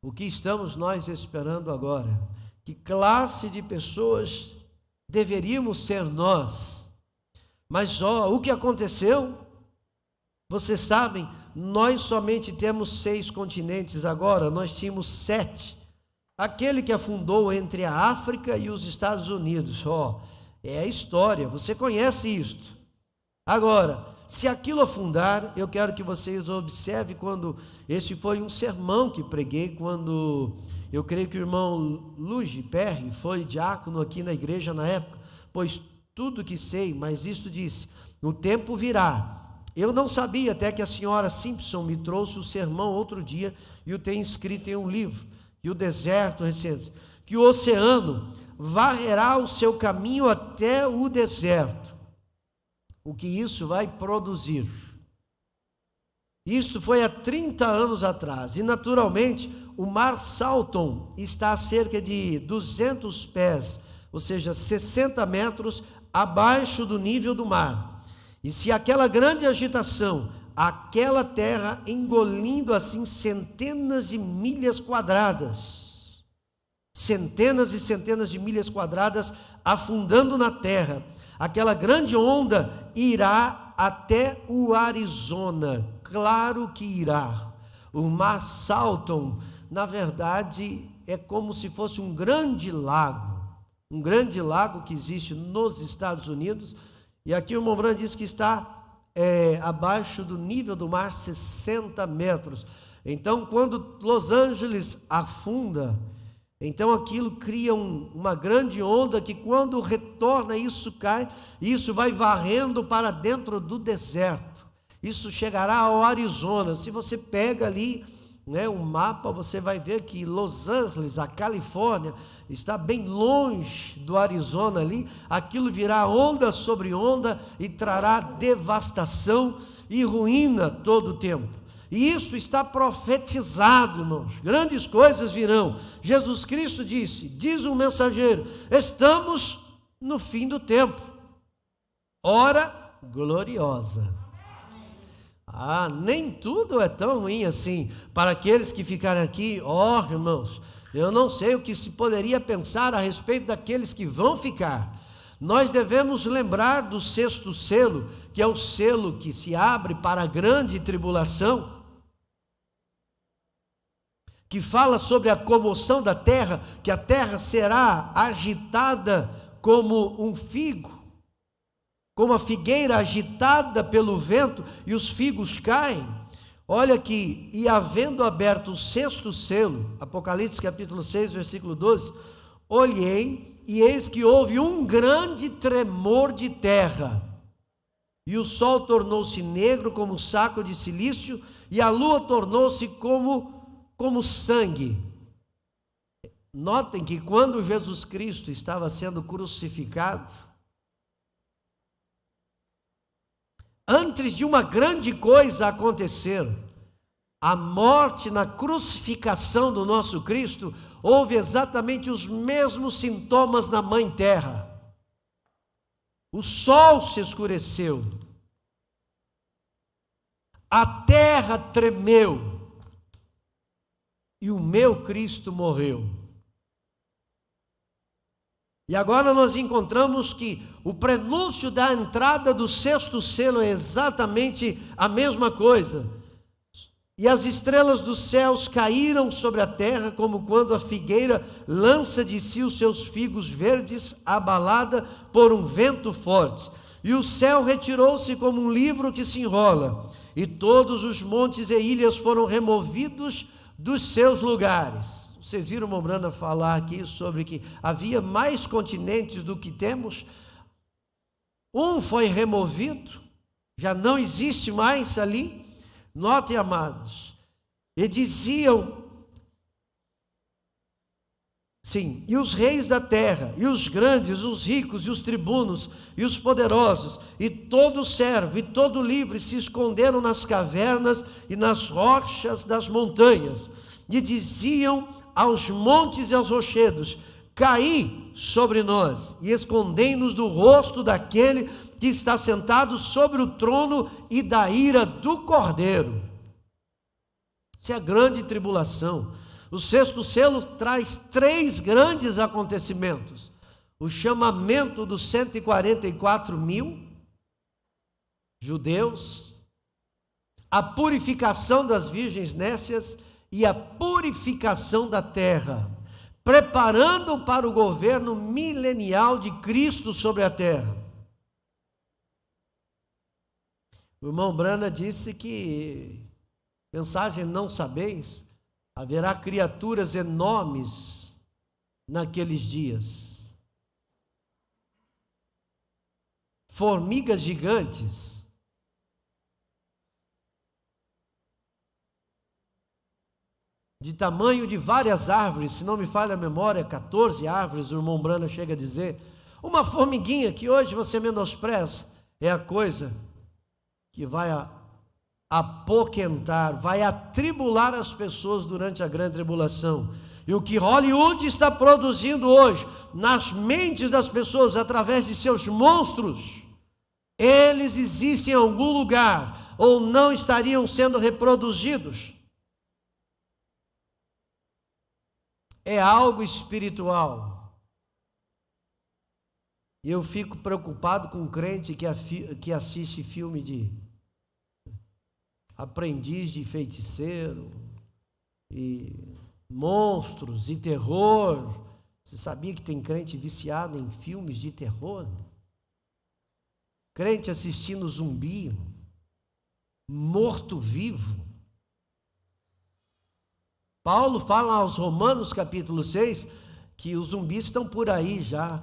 O que estamos nós esperando agora? Que classe de pessoas deveríamos ser nós? Mas o que aconteceu? Vocês sabem, nós somente temos 6 continentes agora, nós tínhamos 7. Aquele que afundou entre a África e os Estados Unidos, é a história, você conhece isto. Agora, se aquilo afundar, eu quero que vocês observem esse foi um sermão que preguei quando, eu creio que o irmão Luigi Perry foi diácono aqui na igreja na época, pois tudo que sei, mas isto disse, no tempo virá. Eu não sabia até que a senhora Simpson me trouxe o sermão outro dia e o tem escrito em um livro, que o deserto recente, que o oceano varrerá o seu caminho até o deserto. O que isso vai produzir? Isto foi há 30 anos atrás, e naturalmente o mar Salton está a cerca de 200 pés, ou seja, 60 metros abaixo do nível do mar. E se aquela grande agitação, aquela terra engolindo assim centenas de milhas quadradas, centenas e centenas de milhas quadradas afundando na terra, aquela grande onda irá até o Arizona, claro que irá. O mar Salton, na verdade, é como se fosse um grande lago que existe nos Estados Unidos. E aqui o irmão Branham diz que está abaixo do nível do mar 60 metros. Então, quando Los Angeles afunda, então aquilo cria uma grande onda que quando retorna, isso cai, isso vai varrendo para dentro do deserto. Isso chegará ao Arizona. Se você pega ali né, um mapa, você vai ver que Los Angeles, a Califórnia, está bem longe do Arizona ali. Aquilo virá onda sobre onda e trará devastação e ruína todo o tempo. E isso está profetizado, irmãos. Grandes coisas virão. Jesus Cristo disse, diz um mensageiro, estamos no fim do tempo. Hora gloriosa. Nem tudo é tão ruim assim. Para aqueles que ficarem aqui, irmãos, eu não sei o que se poderia pensar a respeito daqueles que vão ficar. Nós devemos lembrar do 6º selo, que é o selo que se abre para a grande tribulação, que fala sobre a comoção da terra, que a terra será agitada como um figo, como a figueira agitada pelo vento, e os figos caem. Olha aqui, e havendo aberto o 6º selo, Apocalipse capítulo 6, versículo 12, olhei, e eis que houve um grande tremor de terra, e o sol tornou-se negro como saco de cilício, e a lua tornou-se como sangue. Notem que quando Jesus Cristo estava sendo crucificado, antes de uma grande coisa acontecer, a morte na crucificação do nosso Cristo, houve exatamente os mesmos sintomas na Mãe Terra. O sol se escureceu, a terra tremeu, e o meu Cristo morreu. E agora nós encontramos que o prenúncio da entrada do 6º selo é exatamente a mesma coisa. E as estrelas dos céus caíram sobre a terra, como quando a figueira lança de si os seus figos verdes, abalada por um vento forte. E o céu retirou-se como um livro que se enrola, e todos os montes e ilhas foram removidos dos seus lugares. Vocês viram Mombrana falar aqui sobre que havia mais continentes do que temos? Um foi removido, já não existe mais ali. Notem, amados, e diziam, sim, e os reis da terra, e os grandes, os ricos, e os tribunos, e os poderosos, e todo servo, e todo livre, se esconderam nas cavernas e nas rochas das montanhas, e diziam aos montes e aos rochedos, caí sobre nós, e escondei-nos do rosto daquele que está sentado sobre o trono e da ira do Cordeiro. Isso é a grande tribulação. O 6º selo traz 3 grandes acontecimentos: o chamamento dos 144 mil judeus, a purificação das virgens nécias e a purificação da terra, preparando para o governo milenial de Cristo sobre a terra. O irmão Brana disse que, mensagem não sabeis, haverá criaturas enormes naqueles dias, formigas gigantes, de tamanho de várias árvores, se não me falha a memória, 14 árvores, o irmão Brana chega a dizer. Uma formiguinha que hoje você menospreza, é a coisa que vai apoquentar, vai atribular as pessoas durante a grande tribulação. E o que Hollywood está produzindo hoje nas mentes das pessoas através de seus monstros, eles existem em algum lugar ou não estariam sendo reproduzidos. É algo espiritual. E eu fico preocupado com um crente que assiste filme de aprendiz de feiticeiro, e monstros, e terror. Você sabia que tem crente viciado em filmes de terror? Crente assistindo zumbi, morto-vivo. Paulo fala aos Romanos capítulo 6, que os zumbis estão por aí já,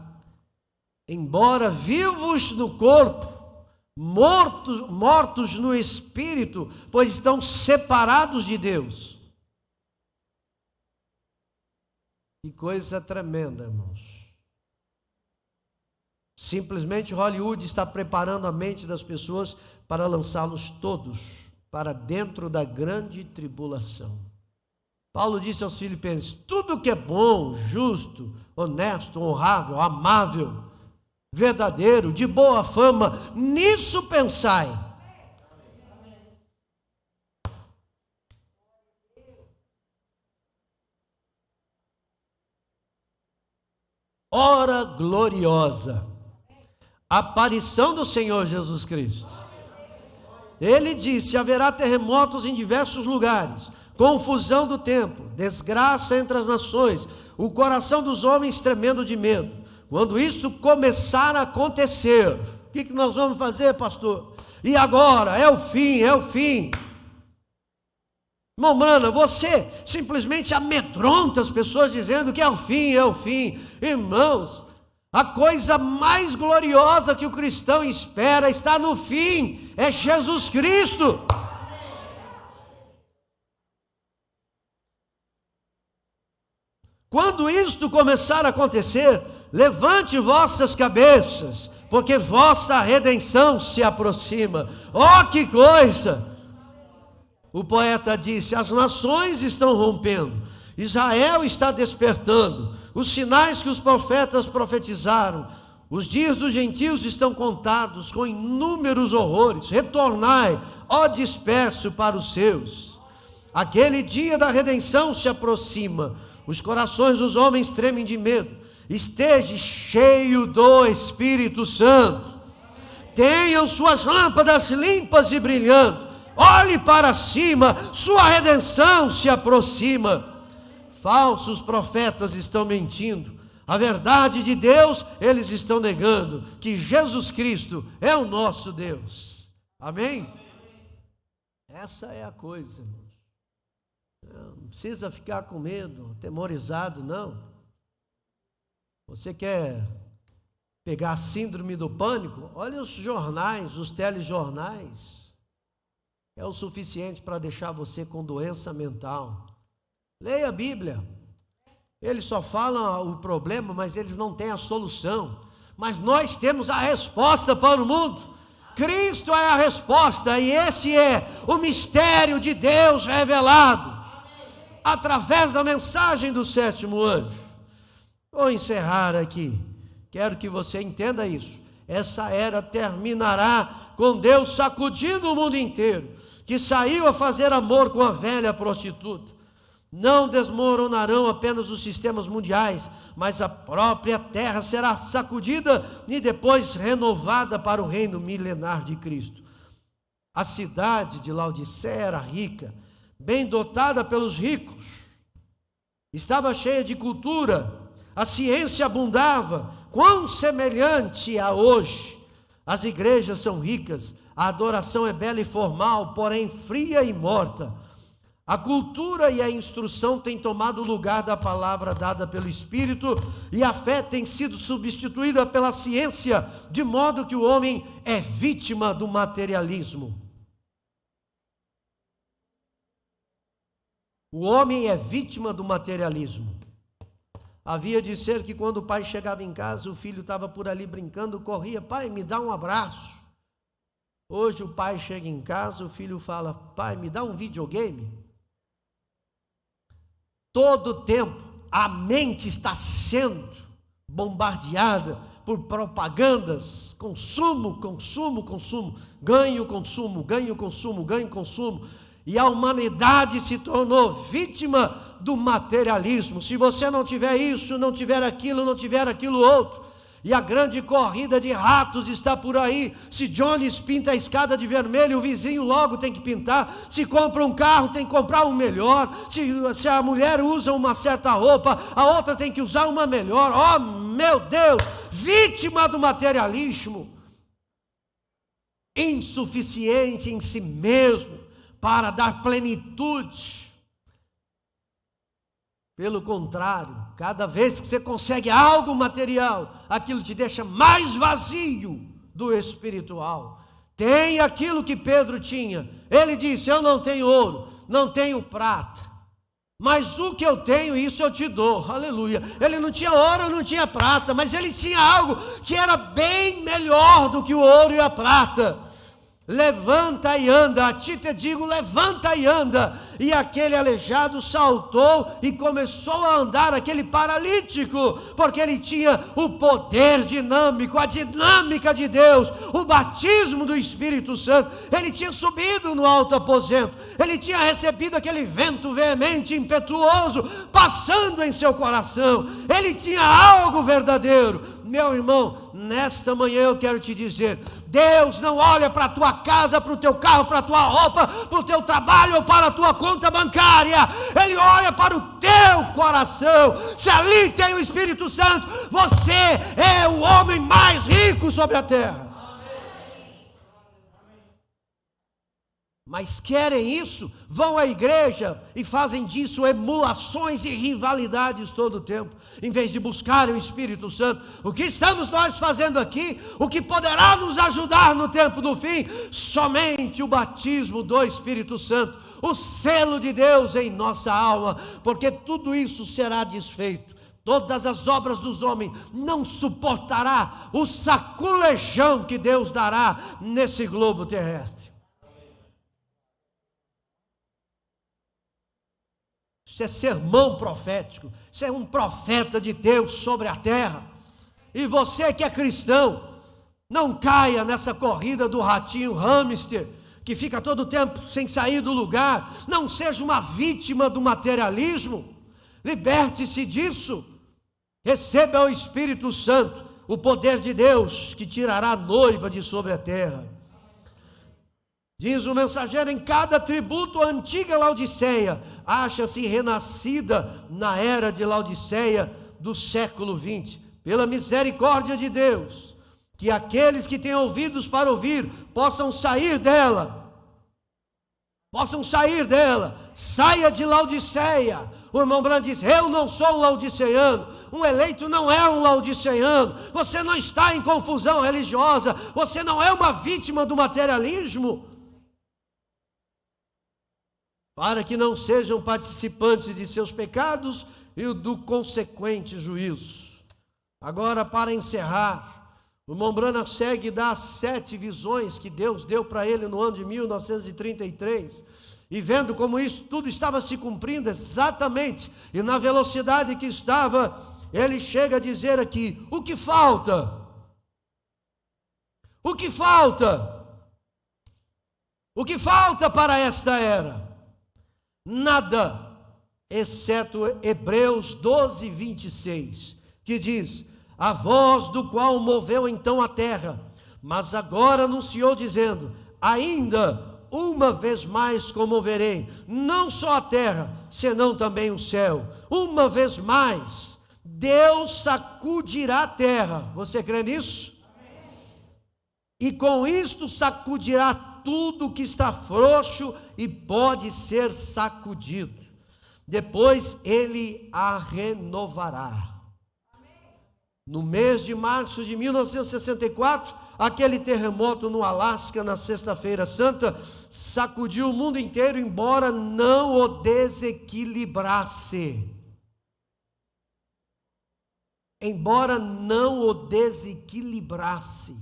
embora vivos no corpo, mortos no espírito, pois estão separados de Deus. Que coisa tremenda, irmãos. Simplesmente Hollywood está preparando a mente das pessoas para lançá-los todos para dentro da grande tribulação. Paulo disse aos Filipenses: tudo que é bom, justo, honesto, honrável, amável, verdadeiro, de boa fama, nisso pensai. Hora gloriosa, aparição do Senhor Jesus Cristo. Ele disse: haverá terremotos em diversos lugares, confusão do tempo, desgraça entre as nações, o coração dos homens tremendo de medo. Quando isso começar a acontecer, o que nós vamos fazer, pastor? E agora? É o fim, é o fim. Irmão Brana, você simplesmente amedronta as pessoas dizendo que é o fim, é o fim. Irmãos, a coisa mais gloriosa que o cristão espera está no fim, é Jesus Cristo. Quando isto começar a acontecer, levante vossas cabeças, porque vossa redenção se aproxima. Oh, que coisa! O poeta disse: as nações estão rompendo, Israel está despertando, os sinais que os profetas profetizaram, os dias dos gentios estão contados com inúmeros horrores. Retornai, ó disperso, para os seus. Aquele dia da redenção se aproxima, os corações dos homens tremem de medo. Esteja cheio do Espírito Santo, tenham suas lâmpadas limpas e brilhando. Olhe para cima, sua redenção se aproxima. Falsos profetas estão mentindo, a verdade de Deus eles estão negando, que Jesus Cristo é o nosso Deus. Amém? Essa é a coisa, irmãos. Não precisa ficar com medo, atemorizado, não. Você quer pegar a síndrome do pânico? Olha os jornais, os telejornais. É o suficiente para deixar você com doença mental. Leia a Bíblia. Eles só falam o problema, mas eles não têm a solução. Mas nós temos a resposta para o mundo. Cristo é a resposta, e esse é o mistério de Deus revelado através da mensagem do sétimo anjo. Vou encerrar aqui. Quero que você entenda isso. Essa era terminará com Deus sacudindo o mundo inteiro, que saiu a fazer amor com a velha prostituta. Não desmoronarão apenas os sistemas mundiais, mas a própria terra será sacudida e depois renovada para o reino milenar de Cristo. A cidade de Laodiceia era rica, bem dotada pelos ricos, estava cheia de cultura, a ciência abundava. Quão semelhante a hoje! As igrejas são ricas, a adoração é bela e formal, porém fria e morta. A cultura e a instrução têm tomado o lugar da palavra dada pelo Espírito, e a fé tem sido substituída pela ciência, de modo que o homem é vítima do materialismo. O homem é vítima do materialismo. Havia de ser que quando o pai chegava em casa, o filho estava por ali brincando, corria: pai, me dá um abraço. Hoje o pai chega em casa, o filho fala: pai, me dá um videogame. Todo o tempo a mente está sendo bombardeada por propagandas: consumo, consumo, consumo, ganho, consumo, ganho, consumo, ganho, consumo. E a humanidade se tornou vítima do materialismo. Se você não tiver isso, não tiver aquilo outro, e a grande corrida de ratos está por aí. Se Jones pinta a escada de vermelho, o vizinho logo tem que pintar. Se compra um carro, tem que comprar um melhor. Se a mulher usa uma certa roupa, a outra tem que usar uma melhor. Oh, meu Deus! Vítima do materialismo, insuficiente em si mesmo para dar plenitude. Pelo contrário, cada vez que você consegue algo material, aquilo te deixa mais vazio do espiritual. Tem aquilo que Pedro tinha. Ele disse: eu não tenho ouro, não tenho prata, mas o que eu tenho, isso eu te dou. Aleluia. Ele não tinha ouro, não tinha prata, mas ele tinha algo que era bem melhor do que o ouro e a prata. Levanta e anda, a ti te digo, levanta e anda. E aquele aleijado saltou e começou a andar, aquele paralítico, porque ele tinha o poder dinâmico, a dinâmica de Deus, o batismo do Espírito Santo. Ele tinha subido no alto aposento, ele tinha recebido aquele vento veemente, impetuoso, passando em seu coração. Ele tinha algo verdadeiro. Meu irmão, nesta manhã eu quero te dizer, Deus não olha para a tua casa, para o teu carro, para a tua roupa, para o teu trabalho ou para a tua conta bancária. Ele olha para o teu coração. Se ali tem o Espírito Santo, você é o homem mais rico sobre a terra. Mas querem isso, vão à igreja e fazem disso emulações e rivalidades todo o tempo, em vez de buscarem o Espírito Santo. O que estamos nós fazendo aqui? O que poderá nos ajudar no tempo do fim? Somente o batismo do Espírito Santo, o selo de Deus em nossa alma, porque tudo isso será desfeito. Todas as obras dos homens não suportará o saculejão que Deus dará nesse globo terrestre. Isso é sermão profético, isso é um profeta de Deus sobre a terra. E você que é cristão, não caia nessa corrida do ratinho hamster, que fica todo o tempo sem sair do lugar. Não seja uma vítima do materialismo, liberte-se disso. Receba o Espírito Santo, o poder de Deus que tirará a noiva de sobre a terra. Diz o mensageiro, em cada tributo a antiga Laodiceia acha-se renascida na era de Laodiceia do século 20. Pela misericórdia de Deus, que aqueles que têm ouvidos para ouvir possam sair dela. Saia de Laodiceia. O irmão Branham diz, eu não sou um laodiceiano. Um eleito não é um laodiceiano. Você não está em confusão religiosa. Você não é uma vítima do materialismo. Para que não sejam participantes de seus pecados e do consequente juízo. Agora, para encerrar, o irmão Branham segue e dá as 7 visões que Deus deu para ele no ano de 1933, e vendo como isso tudo estava se cumprindo exatamente, e na velocidade que estava, ele chega a dizer aqui, o que falta? O que falta? O que falta para esta era? Nada, exceto Hebreus 12, 26, que diz, a voz do qual moveu então a terra, mas agora anunciou dizendo, ainda uma vez mais comoverei, não só a terra, senão também o céu. Uma vez mais, Deus sacudirá a terra. Você crê nisso? E com isto sacudirá tudo que está frouxo e pode ser sacudido. Depois ele a renovará. No mês de março de 1964, aquele terremoto no Alasca, na Sexta-feira Santa, sacudiu o mundo inteiro, embora não o desequilibrasse. Embora não o desequilibrasse.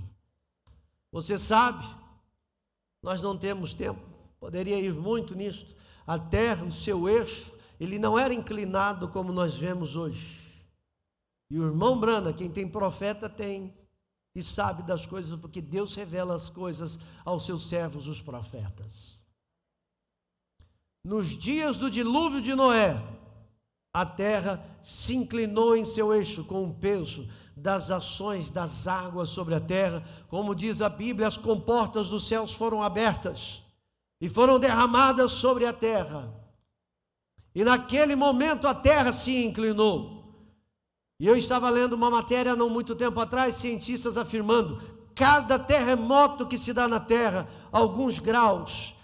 Você sabe, nós não temos tempo, poderia ir muito nisto. A terra, o seu eixo, ele não era inclinado como nós vemos hoje. E o irmão Branham, quem tem profeta, tem, e sabe das coisas, porque Deus revela as coisas aos seus servos, os profetas. Nos dias do dilúvio de Noé, a terra se inclinou em seu eixo com o peso das ações das águas sobre a terra. Como diz a Bíblia, as comportas dos céus foram abertas e foram derramadas sobre a terra. E naquele momento a terra se inclinou. E eu estava lendo uma matéria não muito tempo atrás, cientistas afirmando, cada terremoto que se dá na terra, alguns graus,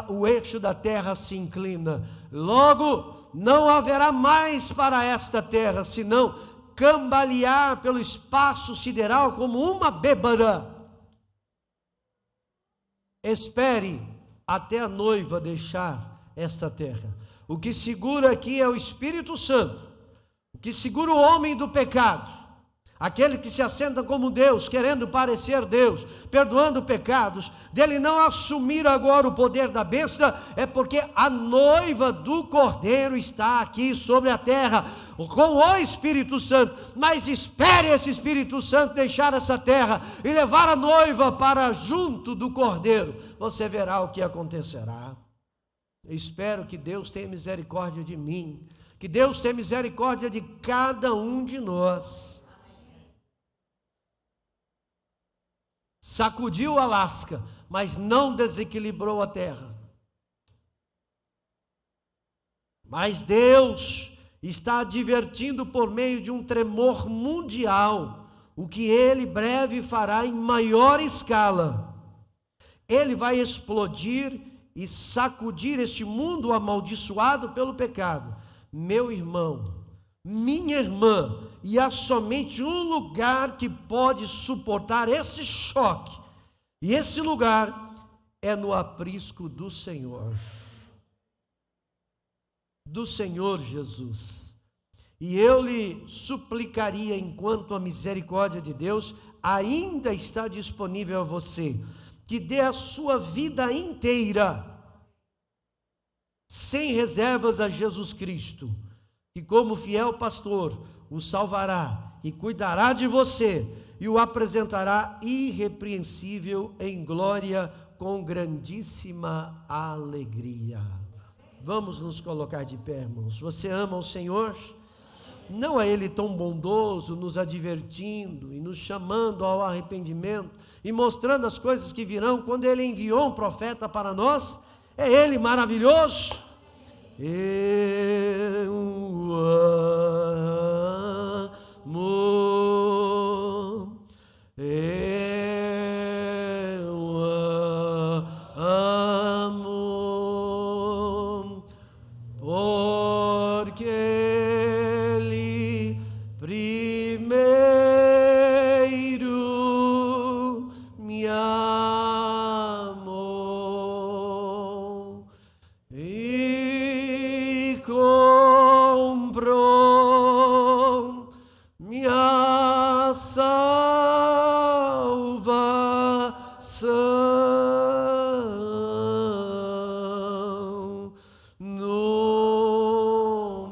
o eixo da terra se inclina. Logo, não haverá mais para esta terra, senão cambalear pelo espaço sideral como uma bêbada. Espere até a noiva deixar esta terra. O que segura aqui é o Espírito Santo. O que segura o homem do pecado, aquele que se assenta como Deus, querendo parecer Deus, perdoando pecados, dele não assumir agora o poder da besta, é porque a noiva do Cordeiro está aqui sobre a terra, com o Espírito Santo. Mas espere esse Espírito Santo deixar essa terra e levar a noiva para junto do Cordeiro. Você verá o que acontecerá. Eu espero que Deus tenha misericórdia de mim, que Deus tenha misericórdia de cada um de nós. Sacudiu o Alasca, mas não desequilibrou a terra. Mas Deus está advertindo por meio de um tremor mundial o que Ele breve fará em maior escala. Ele vai explodir e sacudir este mundo amaldiçoado pelo pecado. Meu irmão, minha irmã, e há somente um lugar que pode suportar esse choque, e esse lugar é no aprisco do Senhor Jesus. E eu lhe suplicaria, enquanto a misericórdia de Deus ainda está disponível a você, que dê a sua vida inteira, sem reservas, a Jesus Cristo, que como fiel pastor o salvará e cuidará de você e o apresentará irrepreensível em glória com grandíssima alegria. Vamos nos colocar de pé, irmãos. Você ama o Senhor? Não é Ele tão bondoso, nos advertindo e nos chamando ao arrependimento e mostrando as coisas que virão quando Ele enviou um profeta para nós? É Ele maravilhoso? Eu amo, eu amo, porque Ele primeiro me amou e comprou minha salvação no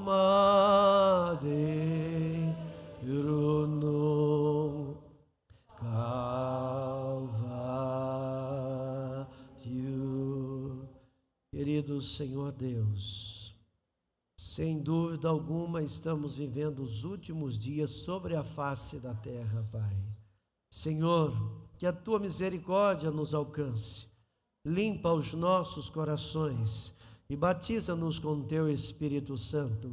madeiro, no Calvário. Querido Senhor Deus, sem dúvida alguma estamos vivendo os últimos dias sobre a face da terra, Pai. Senhor, que a Tua misericórdia nos alcance, limpa os nossos corações e batiza-nos com Teu Espírito Santo.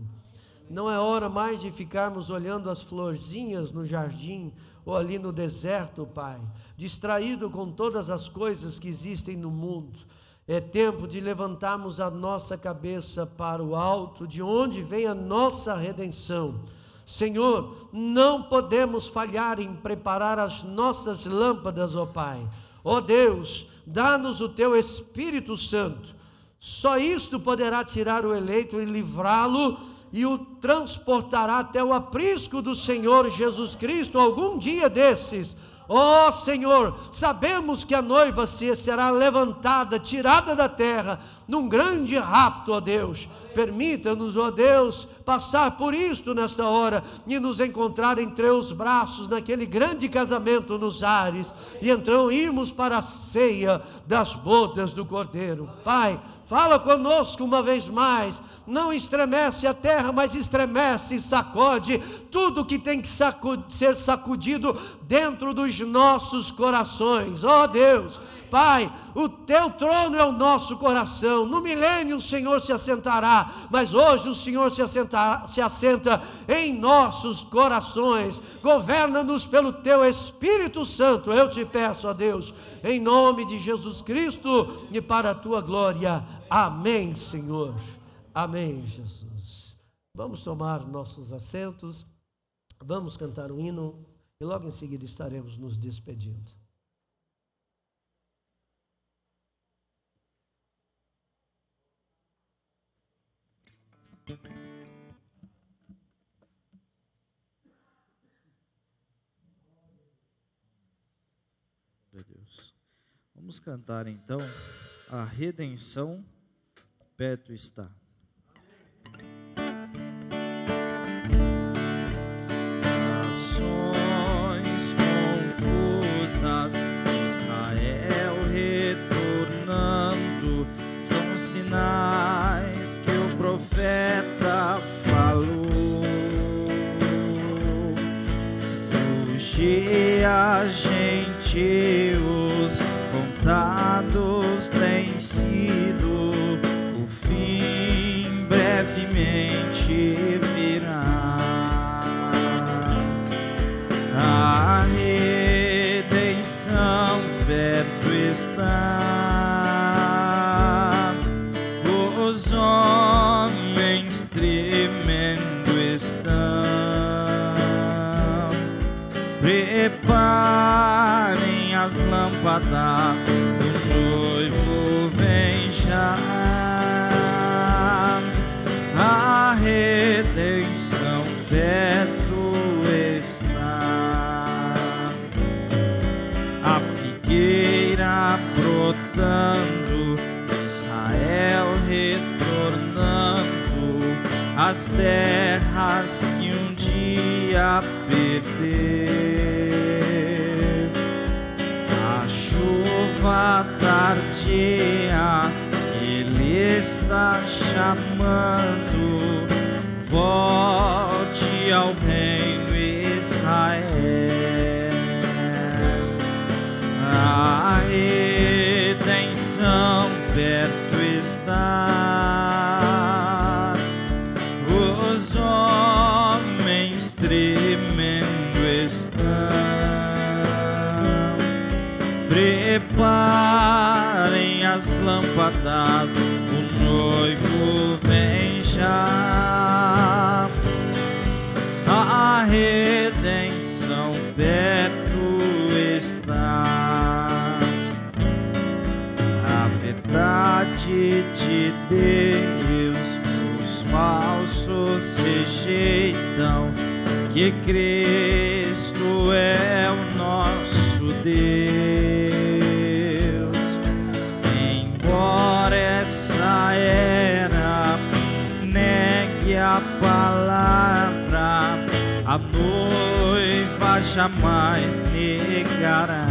Não é hora mais de ficarmos olhando as florzinhas no jardim ou ali no deserto, Pai, distraído com todas as coisas que existem no mundo. É tempo de levantarmos a nossa cabeça para o alto, de onde vem a nossa redenção. Senhor, não podemos falhar em preparar as nossas lâmpadas, ó Pai. Ó Deus, dá-nos o Teu Espírito Santo. Só isto poderá tirar o eleito e livrá-lo e o transportará até o aprisco do Senhor Jesus Cristo algum dia desses. Ó Senhor, sabemos que a noiva será levantada, tirada da terra, num grande rapto, ó Deus. Permita-nos, ó Deus, passar por isto nesta hora e nos encontrar em Teus braços, naquele grande casamento nos ares, e então irmos para a ceia das bodas do Cordeiro. Pai, fala conosco uma vez mais, não estremece a terra, mas estremece e sacode tudo que tem que ser sacudido dentro dos nossos corações. Ó Deus, Pai, o Teu trono é o nosso coração. No milênio o Senhor se assentará, mas hoje o Senhor se assenta em nossos corações. Governa-nos pelo Teu Espírito Santo, eu te peço, ó Deus, em nome de Jesus Cristo e para a Tua glória. Amém, Senhor. Amém, Jesus. Vamos tomar nossos assentos, vamos cantar um hino e logo em seguida estaremos nos despedindo. Deus. Vamos cantar então a redenção perto está. Nações confusas, Israel retornando, são sinais que o profeta falou. Os dias gentios contados têm sido, o fim brevemente virá. A redenção perto está, os homens tremendo estão. Preparem as lâmpadas, o noivo vem já. A redenção perto está. A figueira brotando, Israel retornando, as terras que um dia perdeu. A chuva tardia, Ele está chamando, volte ao reino Israel. A redenção perto está, os homens tremendo estão. Preparem as lâmpadas, o noivo vem já. A redenção perto está. A verdade de Deus os falsos rejeitam, que Cristo é o nosso Deus. Embora essa era negue a palavra, a noiva jamais negará.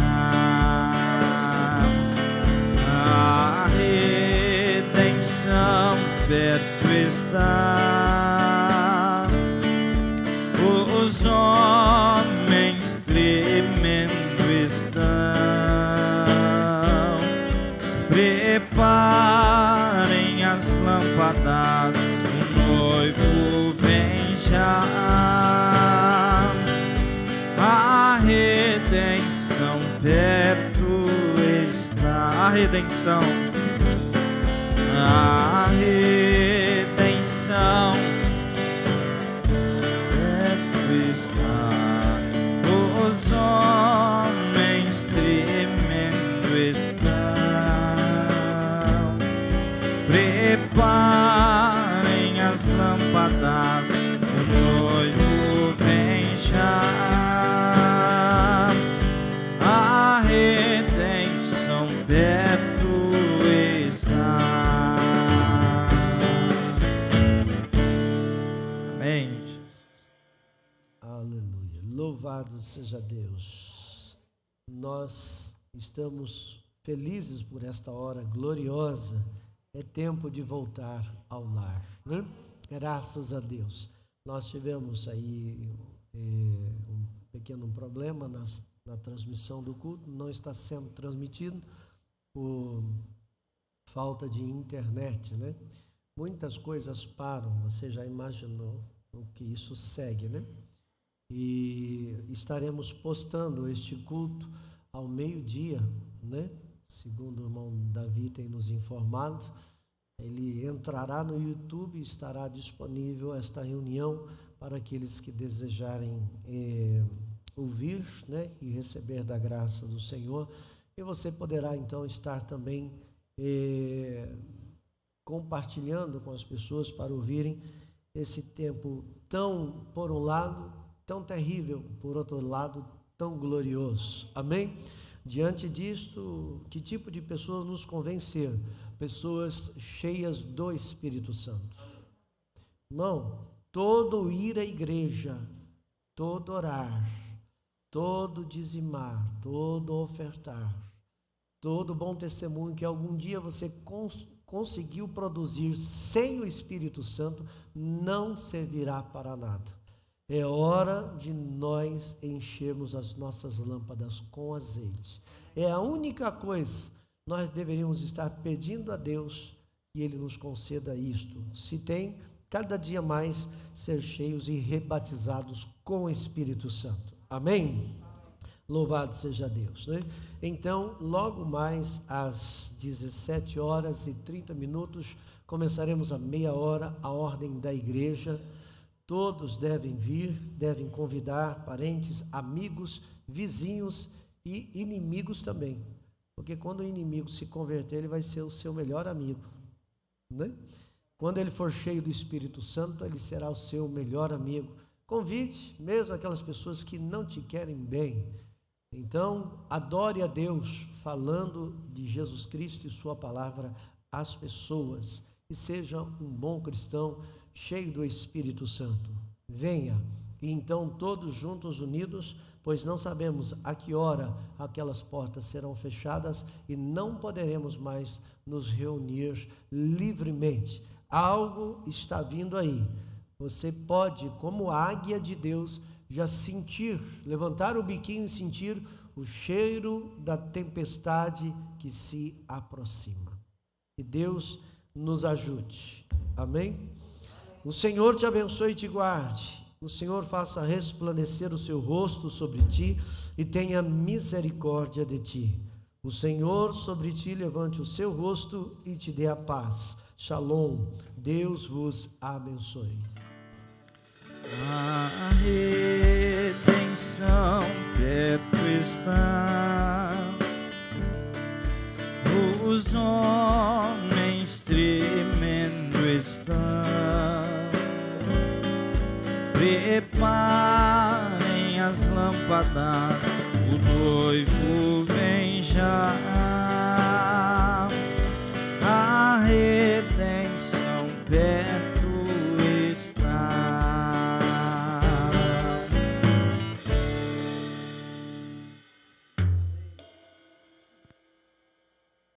A redenção perto está, os homens tremendo estão. Preparem as lâmpadas, o noivo vem já. A redenção perto está. A redenção perto está. Os homens tremendo estão. Preparem as lâmpadas, o noivo vem já. A redenção perto está. Amém. Aleluia. Louvado seja Deus. Nós estamos felizes por esta hora gloriosa. É tempo de voltar ao lar, né? Graças a Deus. Nós tivemos aí um pequeno problema na transmissão do culto. Não está sendo transmitido por falta de internet, né? Muitas coisas param. Você já imaginou o que isso segue, né? E estaremos postando este culto ao meio-dia, né? Segundo o irmão Davi tem nos informado, ele entrará no YouTube e estará disponível esta reunião para aqueles que desejarem ouvir, né? E receber da graça do Senhor. E você poderá então estar também compartilhando com as pessoas para ouvirem esse tempo tão, por um lado, tão terrível, por outro lado, tão glorioso. Amém? Diante disto, que tipo de pessoas nos convém ser? Pessoas cheias do Espírito Santo. Irmão, todo ir à igreja, todo orar, todo dizimar, todo ofertar, todo bom testemunho que algum dia você conseguiu produzir sem o Espírito Santo, não servirá para nada. É hora de nós enchermos as nossas lâmpadas com azeite. É a única coisa que nós deveríamos estar pedindo a Deus, que Ele nos conceda isto. Se tem, cada dia mais ser cheios e rebatizados com o Espírito Santo. Amém? Louvado seja Deus, né? Então, logo mais às 17h30, começaremos a meia hora a ordem da igreja. Todos devem vir, devem convidar parentes, amigos, vizinhos e inimigos também. Porque quando o inimigo se converter, ele vai ser o seu melhor amigo, né? Quando ele for cheio do Espírito Santo, ele será o seu melhor amigo. Convide mesmo aquelas pessoas que não te querem bem. Então, adore a Deus falando de Jesus Cristo e sua palavra às pessoas. E seja um bom cristão, cheio do Espírito Santo. Venha, e então todos juntos, unidos, pois não sabemos a que hora aquelas portas serão fechadas e não poderemos mais nos reunir livremente. Algo está vindo aí. Você pode, como águia de Deus, já sentir, levantar o biquinho e sentir o cheiro da tempestade que se aproxima. Que Deus nos ajude. Amém? O Senhor te abençoe e te guarde. O Senhor faça resplandecer o seu rosto sobre ti e tenha misericórdia de ti. O Senhor sobre ti levante o seu rosto e te dê a paz. Shalom. Deus vos abençoe. A redenção perto está, os homens tremendo estão. Preparem as lâmpadas, o noivo vem já.